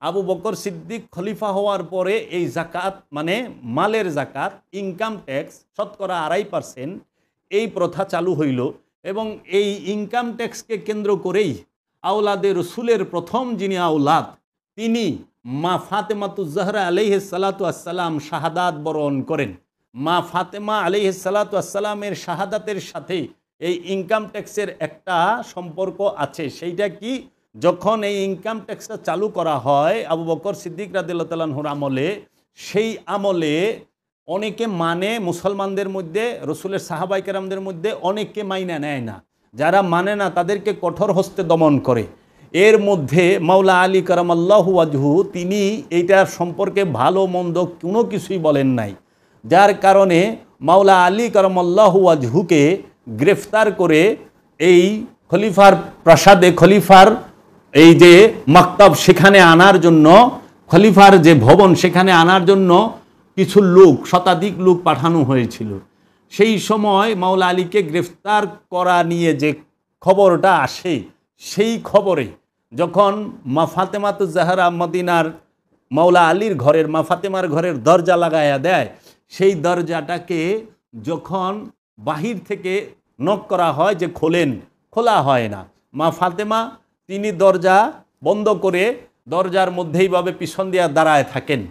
আবু বকর সিদ্দিক খলিফা হওয়ার পরে এই জাকাত, মানে মালের জাকাত, ইনকাম ট্যাক্স শতকরা 2.5%, এই প্রথা চালু হইল। এবং এই ইনকাম ট্যাক্সকে কেন্দ্র করেই আওলাদে রসুলের প্রথম যিনি আওলাদ, তিনি মা ফাতেমাতুজ জাহরা আলাইহিস সালাতু আসসালাম শাহাদাত বরণ করেন। মা ফাতেমা আলাইহিস সালাতু আসসালামের শাহাদাতের সাথে এই ইনকাম ট্যাক্সের একটা সম্পর্ক আছে। সেইটা কি? যখন এই ইনকাম ট্যাক্সটা চালু করা হয় আবু বকর সিদ্দিক রাদিয়াল্লাহু তাআলা আনহুর আমলে, সেই আমলে অনেকে মানে মুসলমানদের মধ্যে, রসুলের সাহাবাই কেরামদের মধ্যে অনেকে মাইনা নেয় না। যারা মানে না তাদেরকে কঠোর হস্তে দমন করে। এর মধ্যে মাওলা আলী কারামাল্লাহু ওয়াজহু, তিনি এইটার সম্পর্কে ভালো মন্দ কোনো কিছুই বলেন নাই, যার কারণে মাওলা আলী কারামাল্লাহু ওয়াজহুকে গ্রেফতার করে এই খলিফার প্রাসাদে, খলিফার এই যে মাকতাব সেখানে আনার জন্য, খলিফার যে ভবন সেখানে আনার জন্য কিছু লোক, শতাধিক লোক পাঠানো হয়েছিল। সেই সময় মাওলা আলীকে গ্রেফতার করা নিয়ে যে খবরটা আসে, সেই খবরে যখন মা ফাতেমাতুজ জাহরা মদিনার মাওলা আলীর ঘরের, মা ফাতেমার ঘরের দরজা লাগায়া দেয়, সেই দরজাটাকে যখন বাহির থেকে নক করা হয় যে খোলেন, খোলা হয় না। মা ফাতেমা তিনি দরজা বন্ধ করে দরজার মধ্যেইভাবে পিছন দিয়া দাঁড়ায় থাকেন।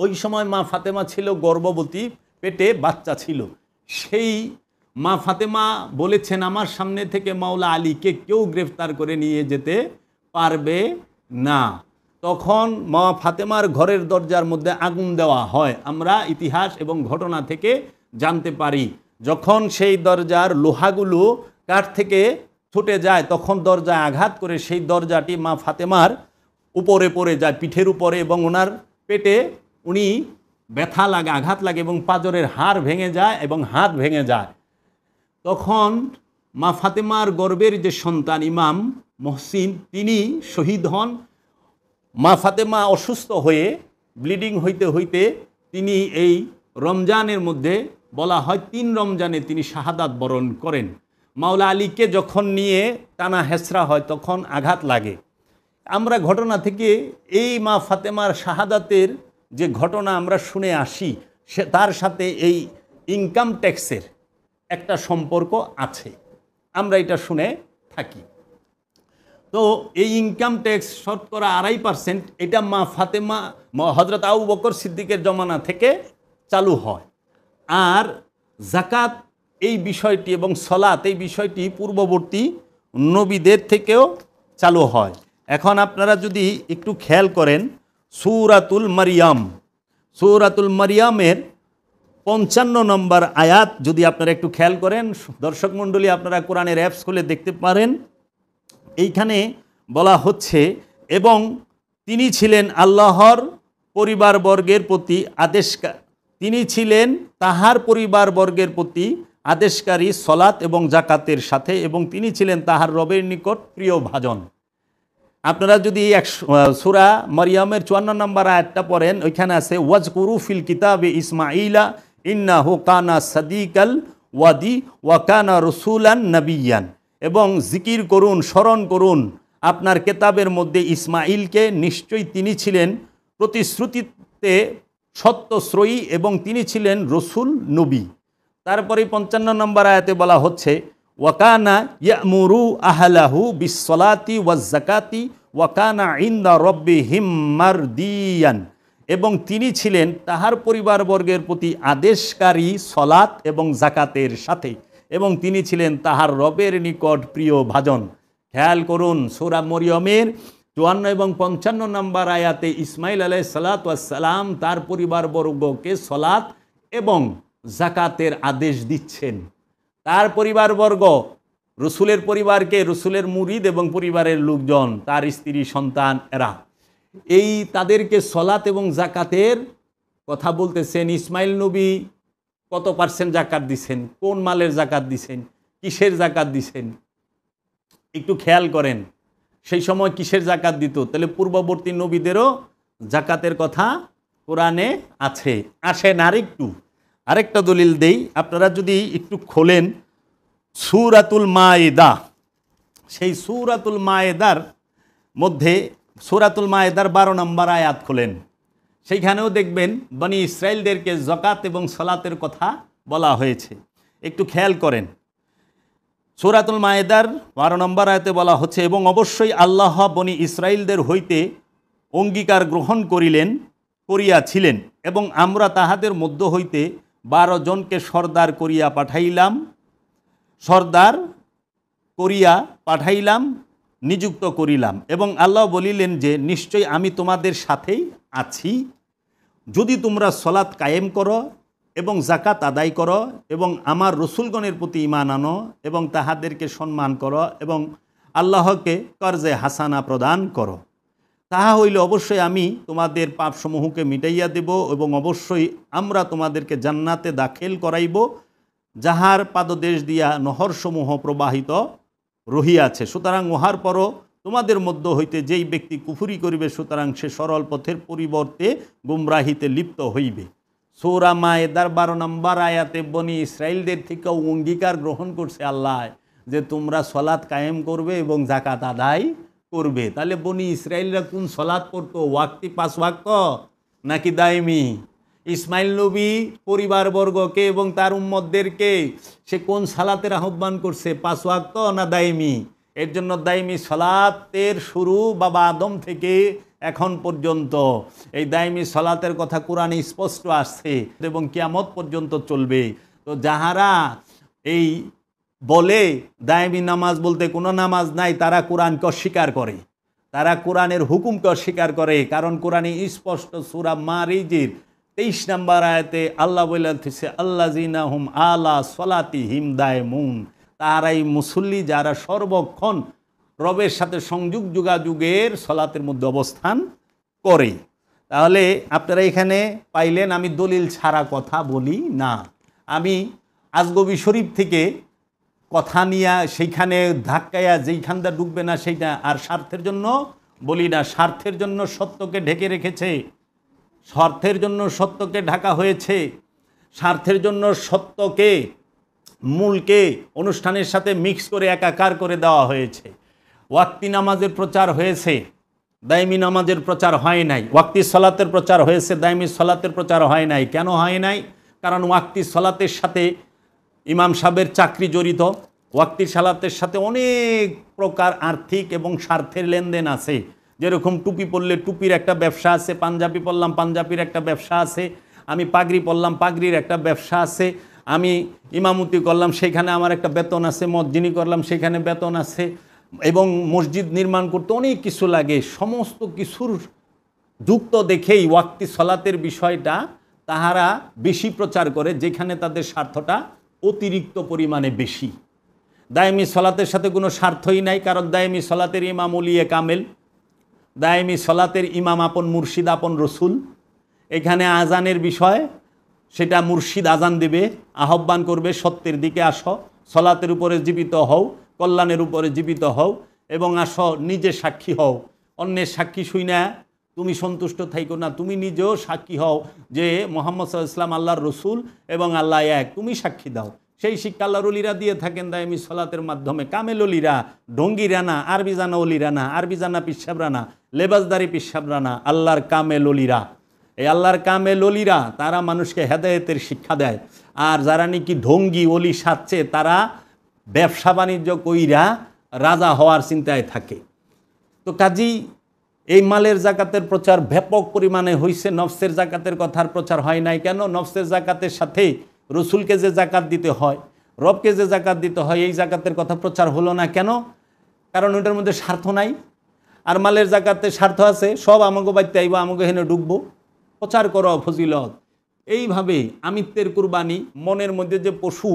ওই সময় মা ফাতেমা ছিল গর্ভবতী, পেটে বাচ্চা ছিল। সেই মা ফাতেমা বলেছেন, আমার সামনে থেকে মাওলা আলীকে কেউ গ্রেফতার করে নিয়ে যেতে পারবে না। তখন মা ফাতেমার ঘরের দরজার মধ্যে আগুন দেওয়া হয়। আমরা ইতিহাস এবং ঘটনা থেকে জানতে পারি, যখন সেই দরজার লোহাগুলো কাঠ থেকে ছুটে যায়, তখন দরজায় আঘাত করে সেই দরজাটি মা ফাতেমার উপরে পড়ে যায়, পিঠের উপরে, এবং ওনার পেটে উনি ব্যথা লাগে, আঘাত লাগে, এবং পাঁজরের হাড় ভেঙে যায় এবং হাত ভেঙে যায়। তখন মা ফাতেমার গর্ভের যে সন্তান ইমাম মহসিন, তিনি শহীদ হন। মা ফাতেমা অসুস্থ হয়ে, ব্লিডিং হইতে হইতে তিনি এই রমজানের মধ্যে, বলা হয় 3 রমজানে তিনি শাহাদাত বরণ করেন। মাওলা আলীকে যখন নিয়ে টানা হেসরা হয়, তখন আঘাত লাগে। আমরা ঘটনা থেকে এই মা ফাতেমার শাহাদাতের যে ঘটনা আমরা শুনে আসি, তার সাথে এই ইনকাম ট্যাক্সের একটা সম্পর্ক আছে, আমরা এটা শুনে থাকি। তো এই ইনকাম ট্যাক্স শতকরা 2.5%, এটা মা ফাতেমা, হযরত আবু বকর সিদ্দিকের জমানা থেকে চালু হয়। আর যাকাত এই বিষয়টি এবং সলাত এই বিষয়টি পূর্ববর্তী নবীদের থেকেও চালু হয়। এখন আপনারা যদি একটু খেয়াল করেন, সূরাতুল মারিয়াম, সূরাতুল মারিয়ামের 55 নম্বর আয়াত যদি আপনারা একটু খেয়াল করেন, দর্শক মণ্ডলী আপনারা কোরআনের অ্যাপস খুলে দেখতে পারেন। এইখানে বলা হচ্ছে, এবং তিনি ছিলেন আল্লাহর পরিবারবর্গের প্রতি তিনি ছিলেন তাহার পরিবারবর্গের প্রতি আদেশকারী সলাত এবং জাকাতের সাথে, এবং তিনি ছিলেন তাহার রবের নিকট প্রিয় ভাজন। আপনারা যদি সূরা মারিয়ামের 54 নম্বর আয়াতটা পড়েন, ওইখানে আছে ওয়াজকুরু ফিল কিতাবে ইসমাঈলা ইন্নাহু কানা সাদিকাল ওয়াদি ওয়া কানা রাসূলান নাবিয়ান, এবং জিকির করুন, স্মরণ করুন আপনার কেতাবের মধ্যে ইসমাঈলকে, নিশ্চয়ই তিনি ছিলেন প্রতিশ্রুতিতে সত্যশ্রয়ী এবং তিনি ছিলেন রসুল নবী। তারপরে 55 নম্বর আয়াতে বলা হচ্ছে ওয়াকানা ইয়ামুরু আহলাহু বিসসালাতি ওয়াজ যাকাতি ওয়াকানা ইনদা রাব্বিহিম মারদিয়ান, এবং তিনি ছিলেন তাহার পরিবারবর্গের প্রতি আদেশকারী সলাত এবং জাকাতের সাথে, এবং তিনি ছিলেন তাহার রবের নিকট প্রিয় ভাজন। খেয়াল করুন, সূরা মরিয়মের 54 এবং 55 নম্বর আয়াতে ইসমাঈল আলাইহিস সালাতু ওয়াস সালাম তার পরিবারবর্গকে সলাত এবং জাকাতের আদেশ দিচ্ছেন। তার পরিবারবর্গ, রসুলের পরিবারকে, রসুলের মুরিদ এবং পরিবারের লোকজন, তার স্ত্রী সন্তান, এরা এই তাদেরকে সলাত এবং জাকাতের কথা বলতেছেন। ইসমাইল নবী কত % জাকাত দিছেন, কোন মালের জাকাত দিছেন, কিসের জাকাত দিছেন, একটু খেয়াল করেন। সেই সময় কিসের জাকাত দিত? তাহলে পূর্ববর্তী নবীদেরও জাকাতের কথা কোরআনে আছে। আসেন আরেকটা দলিল দেই। আপনারা যদি একটু খোলেন সূরাতুল মায়েদা, সেই সূরাতুল মায়েদার মধ্যে, সূরাতুল মায়েদার 12 নম্বর আয়াত খোলেন, সেইখানেও দেখবেন বনি ইসরাইলদেরকে যাকাত এবং সালাতের কথা বলা হয়েছে। একটু খেয়াল করেন, সূরাতুল মায়েদার 12 নম্বর আয়াতে বলা হচ্ছে, এবং অবশ্যই আল্লাহ বনি ইসরাইলদের হইতে অঙ্গীকার গ্রহণ করিয়াছিলেন, এবং আমরা তাহাদের মধ্য হইতে 12 জনকে সর্দার করিয়া পাঠাইলাম, নিযুক্ত করিলাম, এবং আল্লাহ বলিলেন যে নিশ্চয় আমি তোমাদের সাথেই আছি, যদি তোমরা সলাত কায়েম করো এবং জাকাত আদায় করো এবং আমার রসুলগণের প্রতি ঈমান আনো এবং তাহাদেরকে সম্মান করো এবং আল্লাহকে কর্জে হাসানা প্রদান করো, তাহা হইলে অবশ্যই আমি তোমাদের পাপসমূহকে মিটাইয়া দেব, এবং অবশ্যই আমরা তোমাদেরকে জান্নাতে দাখিল করাইব, যাহার পাদদেশ দিয়া নহরসমূহ প্রবাহিত রহিয়াছে। সুতরাং উহার পরও তোমাদের মধ্য হইতে যেই ব্যক্তি কুফরি করিবে সুতরাং সে সরল পথের পরিবর্তে গুমরাহিতে লিপ্ত হইবে। সূরা মায়েদার 12 নম্বর আয়াতে বনি ইসরাইলদের থেকে অঙ্গীকার গ্রহণ করছে আল্লাহ যে তোমরা সলাৎ কায়েম করবে এবং জাকাত আদায় করবে। তাহলে বনি ইসরাইলরা কোন সলাৎ পড়তো? ওয়াক্তি 5 ওয়াক্ত নাকি দায়মি? ইসমাইল নবী পরিবারবর্গকে এবং তার উম্মতদেরকে সে কোন সালাতের আহ্বান করছে? 5 ওয়াক্ত না দায়মি? এর জন্য দায়মি সলাতের শুরু বাবা আদম থেকে এখন পর্যন্ত এই দায়মি সলাতের কথা কোরআনে স্পষ্ট আসছে এবং কিয়ামত পর্যন্ত চলবে। তো যাহারা এই বলে দায়মি নামাজ বলতে কোনো নামাজ নাই, তারা কোরআনকে অস্বীকার করে, তারা কোরআনের হুকুমকে অস্বীকার করে। কারণ কোরআনে স্পষ্ট সূরা মারিজের 23 নম্বর আয়াতে আল্লাহ বলতেছে আল্লাযিনা হুম আলা সলাতিহিম দায়মুন, তারাই মুসল্লি যারা সর্বক্ষণ রবের সাথে সংযোগ যোগাযোগের সলাতের মধ্যে অবস্থান করে। তাহলে আপনারা এখানে পাইলেন আমি দলিল ছাড়া কথা বলি না, আমি আজগবি শরীফ থেকে কথা নিয়ে সেইখানে ধাক্কায়া যেইখানটা ঢুকবে না সেইটা, আর স্বার্থের জন্য বলি না। স্বার্থের জন্য সত্যকে ঢেকে রেখেছে, স্বার্থের জন্য সত্যকে ঢাকা হয়েছে, স্বার্থের জন্য সত্যকে মূলকে অনুষ্ঠানের সাথে মিক্স করে একাকার করে দেওয়া হয়েছে। ওয়াক্তি নামাজের প্রচার হয়েছে, দায়মি নামাজের প্রচার হয় নাই। ওয়াক্তি সলাতের প্রচার হয়েছে, দায়মি সলাতের প্রচার হয় নাই। কেন হয় নাই? কারণ ওয়াক্তি সলাতের সাথে ইমাম সাহেবের চাকরি জড়িত, ওয়াক্তি সালাতের সাথে অনেক প্রকার আর্থিক এবং স্বার্থের লেনদেন আছে। যেরকম টুপি পরলে টুপির একটা ব্যবসা আছে, পাঞ্জাবি পরলাম পাঞ্জাবির একটা ব্যবসা আছে, আমি পাগড়ি পরলাম পাগড়ির একটা ব্যবসা আছে, আমি ইমামতি করলাম সেখানে আমার একটা বেতন আছে, মসজিদি করলাম সেখানে বেতন আছে, এবং মসজিদ নির্মাণ করতে অনেক কিছু লাগে। সমস্ত কিছুর যুক্ত দেখেই ওয়াক্তি সলাতের বিষয়টা তাহারা বেশি প্রচার করে, যেখানে তাদের স্বার্থটা অতিরিক্ত পরিমাণে বেশি। দায়মি সলাতের সাথে কোনো স্বার্থই নাই, কারণ দায়মি সলাতের ইমাম ওলিয়ে কামেল, দায়মি সলাতের ইমাম আপন মুর্শিদ আপন রসুল। এখানে আজানের বিষয়, সেটা মুর্শিদ আজান দেবে, আহ্বান করবে সত্যের দিকে আসো, সলাতের উপরে জীবিত হও, কল্যাণের উপরে জীবিত হও এবং আসো নিজে সাক্ষী হও। অন্যের সাক্ষী শুই না তুমি সন্তুষ্ট থাইকো না, তুমি নিজেও সাক্ষী হও যে মুহাম্মদ সাল্লাল্লাহু আলাইহি ওয়াসাল্লাম আল্লাহর রসুল এবং আল্লাহ এক, তুমি সাক্ষী দাও। সেই শিক্ষা আল্লাহর ওলিরা দিয়ে থাকেন দায়মি সলাতের মাধ্যমে। কামেল ওলিরা, ঢঙ্গিরা না, আরবি জানা ওলিরা না, আরবি জানা পিসাবরা না, লেবাসদারি পিসাবরা না, আল্লাহর কামেল ওলিরা। এই আল্লাহর কামেল ওলিরা তারা মানুষকে হেদায়েতের শিক্ষা দেয়। আর যারা নাকি ঢঙ্গি ওলি সাজছে তারা ব্যবসা বাণিজ্য কইরা রাজা হওয়ার চিন্তায় থাকে। তো কাজী এই মালের জাকাতের প্রচার ব্যাপক পরিমাণে হয়েছে, নফসের জাকাতের কথার প্রচার হয় নাই কেন? নফসের জাকাতের সাথে রসুলকে যে জাকাত দিতে হয়, রবকে যে জাকাত দিতে হয়, এই জাকাতের কথা প্রচার হলো না কেন? কারণ ওটার মধ্যে স্বার্থ নাই। আর মালের জাকাতের স্বার্থ আছে, সব আমাকে বাড়িতে আইব, আমাকে হেনে ঢুকবো, প্রচার করো ফজিলত। এইভাবে আমিত্বের কুরবানি, মনের মধ্যে যে পশু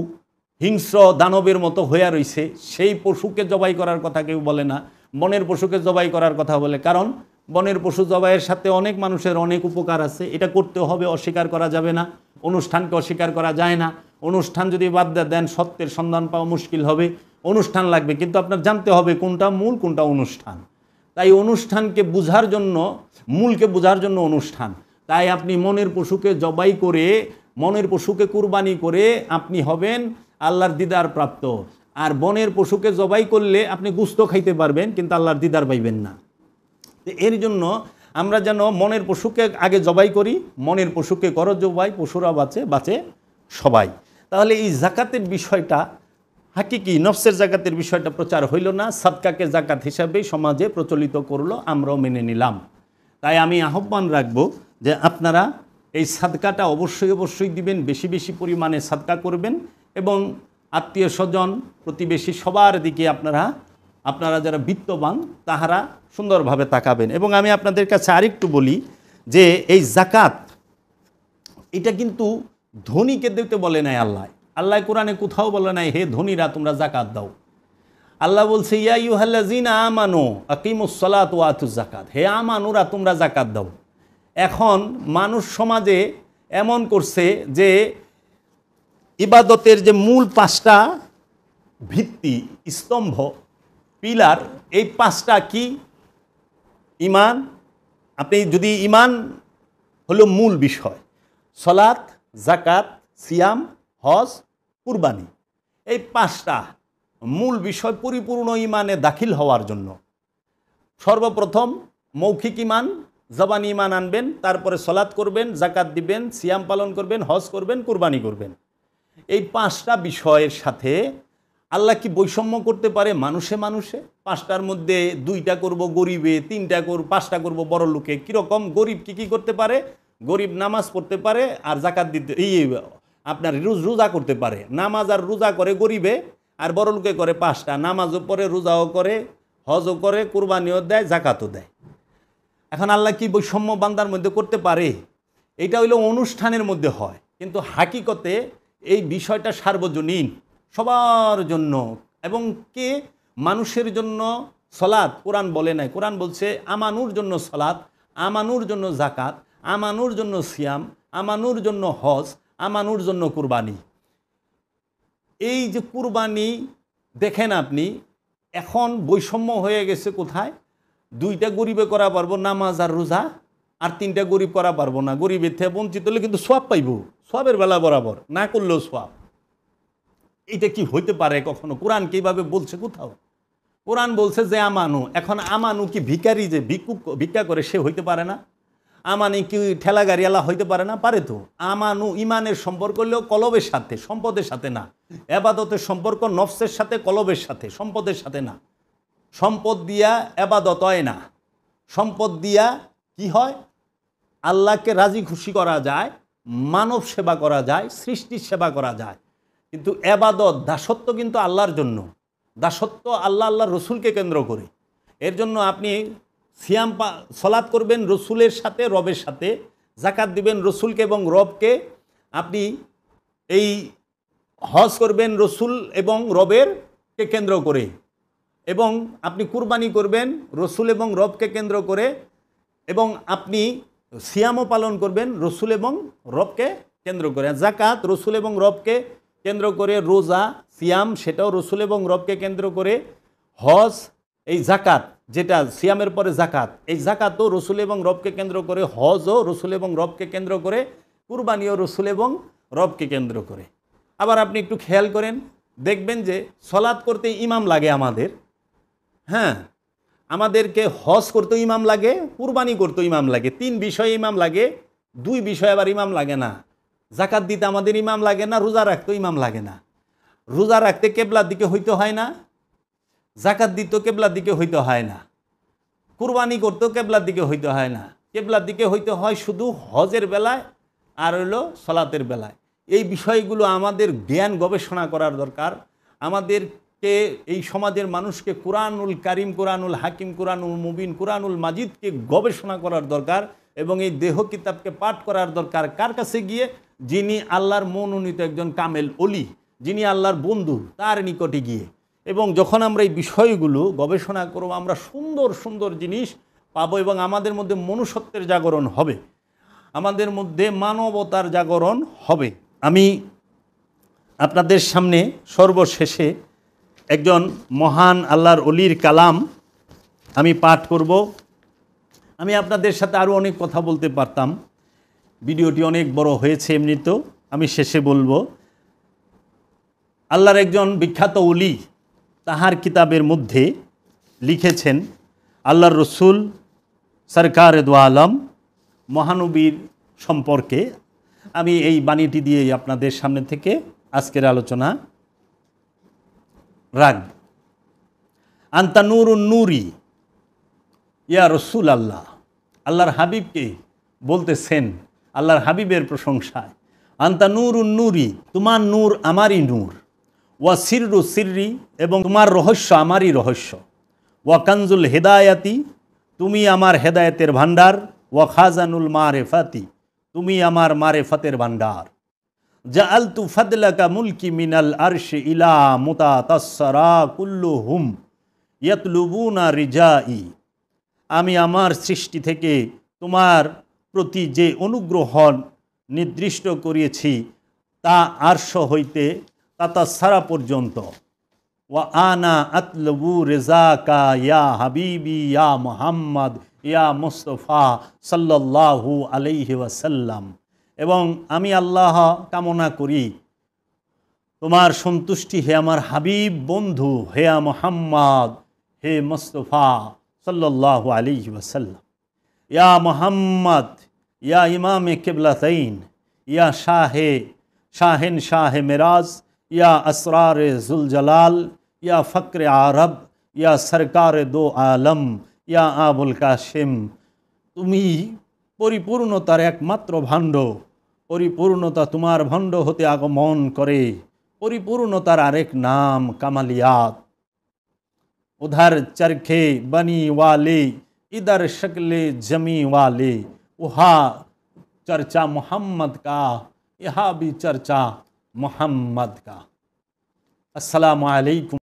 হিংস্র দানবের মতো হইয়া রইছে, সেই পশুকে জবাই করার কথা কেউ বলে না, বনের পশুকে জবাই করার কথা বলে। কারণ বনের পশু জবাইয়ের সাথে অনেক মানুষের অনেক উপকার আছে, এটা করতে হবে, অস্বীকার করা যাবে না। অনুষ্ঠানকে অস্বীকার করা যায় না। অনুষ্ঠান যদি বাদ দেন সত্যের সন্ধান পাওয়া মুশকিল হবে। অনুষ্ঠান লাগবে, কিন্তু আপনার জানতে হবে কোনটা মূল কোনটা অনুষ্ঠান। তাই অনুষ্ঠানকে বুঝার জন্য, মূলকে বুঝার জন্য অনুষ্ঠান। তাই আপনি মনের পশুকে জবাই করে, মনের পশুকে কুরবানি করে আপনি হবেন আল্লাহর দিদার প্রাপ্ত। আর বনের পশুকে জবাই করলে আপনি গুস্ত খাইতে পারবেন, কিন্তু আল্লাহর দিদার পাইবেন না। এর জন্য আমরা যেন মনের পশুকে আগে জবাই করি, মনের পশুকে করো জবাই, পশুরা বাঁচে সবাই। তাহলে এই জাকাতের বিষয়টা হাকিকি নফসের জাকাতের বিষয়টা প্রচার হইল না, সাদকাকে জাকাত হিসাবে সমাজে প্রচলিত করলো, আমরাও মেনে নিলাম। তাই আমি আহ্বান রাখবো যে আপনারা এই সাদকাটা অবশ্যই দিবেন, বেশি বেশি পরিমাণে সাদকা করবেন এবং আত্মীয় স্বজন প্রতিবেশী সবার দিকে আপনারা যারা বিত্তবান তাহারা সুন্দরভাবে তাকাবেন। এবং আমি আপনাদের কাছে আরেকটু বলি যে এই জাকাত এটা কিন্তু ধনীকে দিতে বলে নাই আল্লাহ কোরআনে কোথাও বলে নাই হে ধনীরা তোমরা জাকাত দাও। আল্লাহ বলছে ইয়া আইয়ুহাল্লাযীনা আমানু আকিমুস সালাত ওয়া আতুজ যাকাত, হে আমানুরা তোমরা জাকাত দাও। এখন মানুষ সমাজে এমন করছে যে ইবাদতের যে মূল 5টা ভিত্তি স্তম্ভ, পিলার, এই পাঁচটা কি? ঈমান। আপনি যদি ঈমান হলো মূল বিষয়, সালাত, যাকাত, সিয়াম, হজ, কুরবানি, এই পাঁচটা মূল বিষয় পরিপূর্ণ ঈমানে দাখিল হওয়ার জন্য সর্বপ্রথম মৌখিক ঈমান, জবানি ঈমান আনবেন, তারপরে সালাত করবেন, যাকাত দিবেন, সিয়াম পালন করবেন, হজ করবেন, কুরবানি করবেন। এই পাঁচটা বিষয়ের সাথে আল্লাহ কি বৈষম্য করতে পারে মানুষে মানুষে? পাঁচটার মধ্যে দুইটা করব গরিবে, তিনটা করব, পাঁচটা করব বড় লোকে। কীরকম? গরিব কি করতে পারে? গরিব নামাজ পড়তে পারে আর যাকাত দিতে, আপনার রোজা করতে পারে। নামাজ আর রোজা করে গরিবে, আর বড় লোকে করে পাঁচটা, নামাজও পড়ে, রোজাও করে, হজও করে, কুরবানিও দেয়, যাকাতও দেয়। এখন আল্লাহ কি বৈষম্য বান্দার মধ্যে করতে পারে? এটা হইলো অনুষ্ঠানের মধ্যে হয়, কিন্তু হাকিকতে এই বিষয়টা সার্বজনীন, সবার জন্য। এবং কে মানুষের জন্য সালাত কোরআন বলে নাই, কোরআন বলছে আমানুর জন্য সালাত, আমানুর জন্য যাকাত, আমানুর জন্য সিয়াম, আমানুর জন্য হজ, আমানুর জন্য কুরবানি। এই যে কুরবানি দেখেন আপনি, এখন বৈষম্য হয়ে গেছে কোথায়? দুইটা গরিবে করা পারবো নামাজ আর রোজা, আর তিনটা গরিব করা পারবো না। গরিবের থেকে বঞ্চিত হলে কিন্তু সোয়াব পাইব, সোয়াবের বেলা বরাবর, না করলেও সোয়াব। এটা কি হইতে পারে কখনো? কোরআন কিভাবে বলছে? কোথাও কোরআন বলছে যে আমানু। এখন আমানু কি ভিখারি যে ভিক্ষা করে সে হইতে পারে না? আমানি কি ঠেলা গাড়িওয়ালা হইতে পারে না? পারে তো। আমানু ইমানের সম্পর্ক হলেও কলবের সাথে, সম্পদের সাথে না। এবাদতের সম্পর্ক নফসের সাথে, কলবের সাথে, সম্পদের সাথে না। সম্পদ দিয়া এবাদত হয় না। সম্পদ দিয়া কি হয়? আল্লাহকে রাজি খুশি করা যায়, মানব সেবা করা যায়, সৃষ্টির সেবা করা যায়। কিন্তু এবাদত, দাসত্ব কিন্তু আল্লাহর জন্য। দাসত্ব আল্লাহ রসুলকে কেন্দ্র করে। এর জন্য আপনি সিয়াম সালাত করবেন রসুলের সাথে, রবের সাথে, যাকাত দিবেন রসুলকে এবং রবকে, আপনি এই হজ করবেন রসুল এবং রবেরকে কেন্দ্র করে, এবং আপনি কুরবানি করবেন রসুল এবং রবকে কেন্দ্র করে, এবং আপনি সিয়ামও পালন করবেন রসুল এবং রবকে কেন্দ্র করে। যাকাত রসুল এবং রবকে কেন্দ্র করে, রোজা সিয়াম সেটাও রসুল এবং রবকে কেন্দ্র করে, হজ, এই যাকাত যেটা সিয়ামের পরে যাকাত, এই যাকাতও রসুল এবং রবকে কেন্দ্র করে, হজও রসুল এবং রবকে কেন্দ্র করে, কুরবানিও রসুল এবং রবকে কেন্দ্র করে। আবার আপনি একটু খেয়াল করেন, দেখবেন যে সালাত করতে ইমাম লাগে আমাদের। হ্যাঁ, আমাদেরকে হজ করতেও ইমাম লাগে, কুরবানি করতেও ইমাম লাগে। তিন বিষয়ে ইমাম লাগে, দুই বিষয়ে আবার ইমাম লাগে না। যাকাত দিতে আমাদের ইমাম লাগে না, রোজা রাখতেও ইমাম লাগে না। রোজা রাখতে কেবলার দিকে হইতে হয় না, যাকাত দিতেও কেবলার দিকে হইতে হয় না, কুরবানি করতেও কেবলার দিকে হইতে হয় না। কেবলার দিকে হইতে হয় শুধু হজের বেলায় আর হইলো সালাতের বেলায়। এই বিষয়গুলো আমাদের জ্ঞান গবেষণা করার দরকার। আমাদেরকে এই সমাজের মানুষকে কুরআনুল কারিম, কুরআনুল হাকিম, কুরআনুল মুবিন, কুরআনুল মাজিদকে গবেষণা করার দরকার, এবং এই দেহ কিতাবকে পাঠ করার দরকার। কার কাছে গিয়ে? যিনি আল্লাহর মনোনীত একজন কামেল ওলি, যিনি আল্লাহর বন্ধু, তার নিকটে গিয়ে। এবং যখন আমরা এই বিষয়গুলো গবেষণা করব, আমরা সুন্দর সুন্দর জিনিস পাবো, এবং আমাদের মধ্যে মনুষ্যত্বের জাগরণ হবে, আমাদের মধ্যে মানবতার জাগরণ হবে। আমি আপনাদের সামনে সর্বশেষে একজন মহান আল্লাহর ওলির কালাম আমি পাঠ করব। আমি আপনাদের সাথে আরও অনেক কথা বলতে পারতাম, ভিডিওটি অনেক বড় হয়েছে এমনিতেও। আমি শেষে বলবো, আল্লাহর একজন বিখ্যাত ওলি তাহার কিতাবের মধ্যে লিখেছেন আল্লাহর রসুল সরকার দু আলম মহানবীর সম্পর্কে। আমি এই বাণীটি দিয়ে আপনাদের সামনে থেকে আজকের আলোচনা রাখব। আন্তা নূরুন নূরি ইয়া রসুল আল্লাহ। আল্লাহর হাবিবকে বলতেছেন, আল্লাহর হাবিবের প্রশংসায়, আন্তা নূরুন নূরি, তোমার নূর আমারই নূর, ওয়া সিররু সিররি, এবং তোমার রহস্য আমারই রহস্য, ওয়া কানজুল হেদায়াতি, তুমি আমার হেদায়েতের ভাণ্ডার, ওয়া খাজানুল মারেফাতি, তুমি আমার মারেফাতের ভাণ্ডার। জাআলতু ফাদলাকা মুলকি মিনাল আরশি ইলা মুতাতাসসারা কুল্লুহুম ইয়াতলুবুনা রিজাই, আমি আমার সৃষ্টি থেকে তোমার প্রতি যে অনুগ্রহ নির্দিষ্ট করিয়েছি তা আরশ হইতে তাতাসসারা পর্যন্ত, ওয়া আনা আতলবু রিজাকা ইয়া হাবিবি ইয়া মুহাম্মদ ইয়া মুস্তফা সাল্লাল্লাহু আলাইহি ওয়াসাল্লাম। এবং আমি আল্লাহ কামনা করি তোমার সন্তুষ্টি হে আমার হাবিব বন্ধু, হে মুহাম্মদ, হে মুস্তফা সাল্লাল্লাহু আলাইহি ওয়াসাল্লাম। ইয়া মুহাম্মদ ইয়া ইমামে কিবলাতাইন ইয়া শাহেন শাহে মিরাজ ইয়া আসরারে জুল জালাল ইয়া ফকরে আরব ইয়া সরকারে দো আলম ইয়া আবুল কাশিম, তুমি পরিপূর্ণতার একমাত্র ভাণ্ড, পরিপূর্ণতা তোমার ভাণ্ড হতে আগমন করে, পরিপূর্ণতার আরেক নাম কামালিয়াত। उधर चरखे बनी वाले इधर शक्ले जमी वाले, वहाँ चर्चा मोहम्मद का यहाँ भी चर्चा मोहम्मद का। अस्सलामु अलैकुम।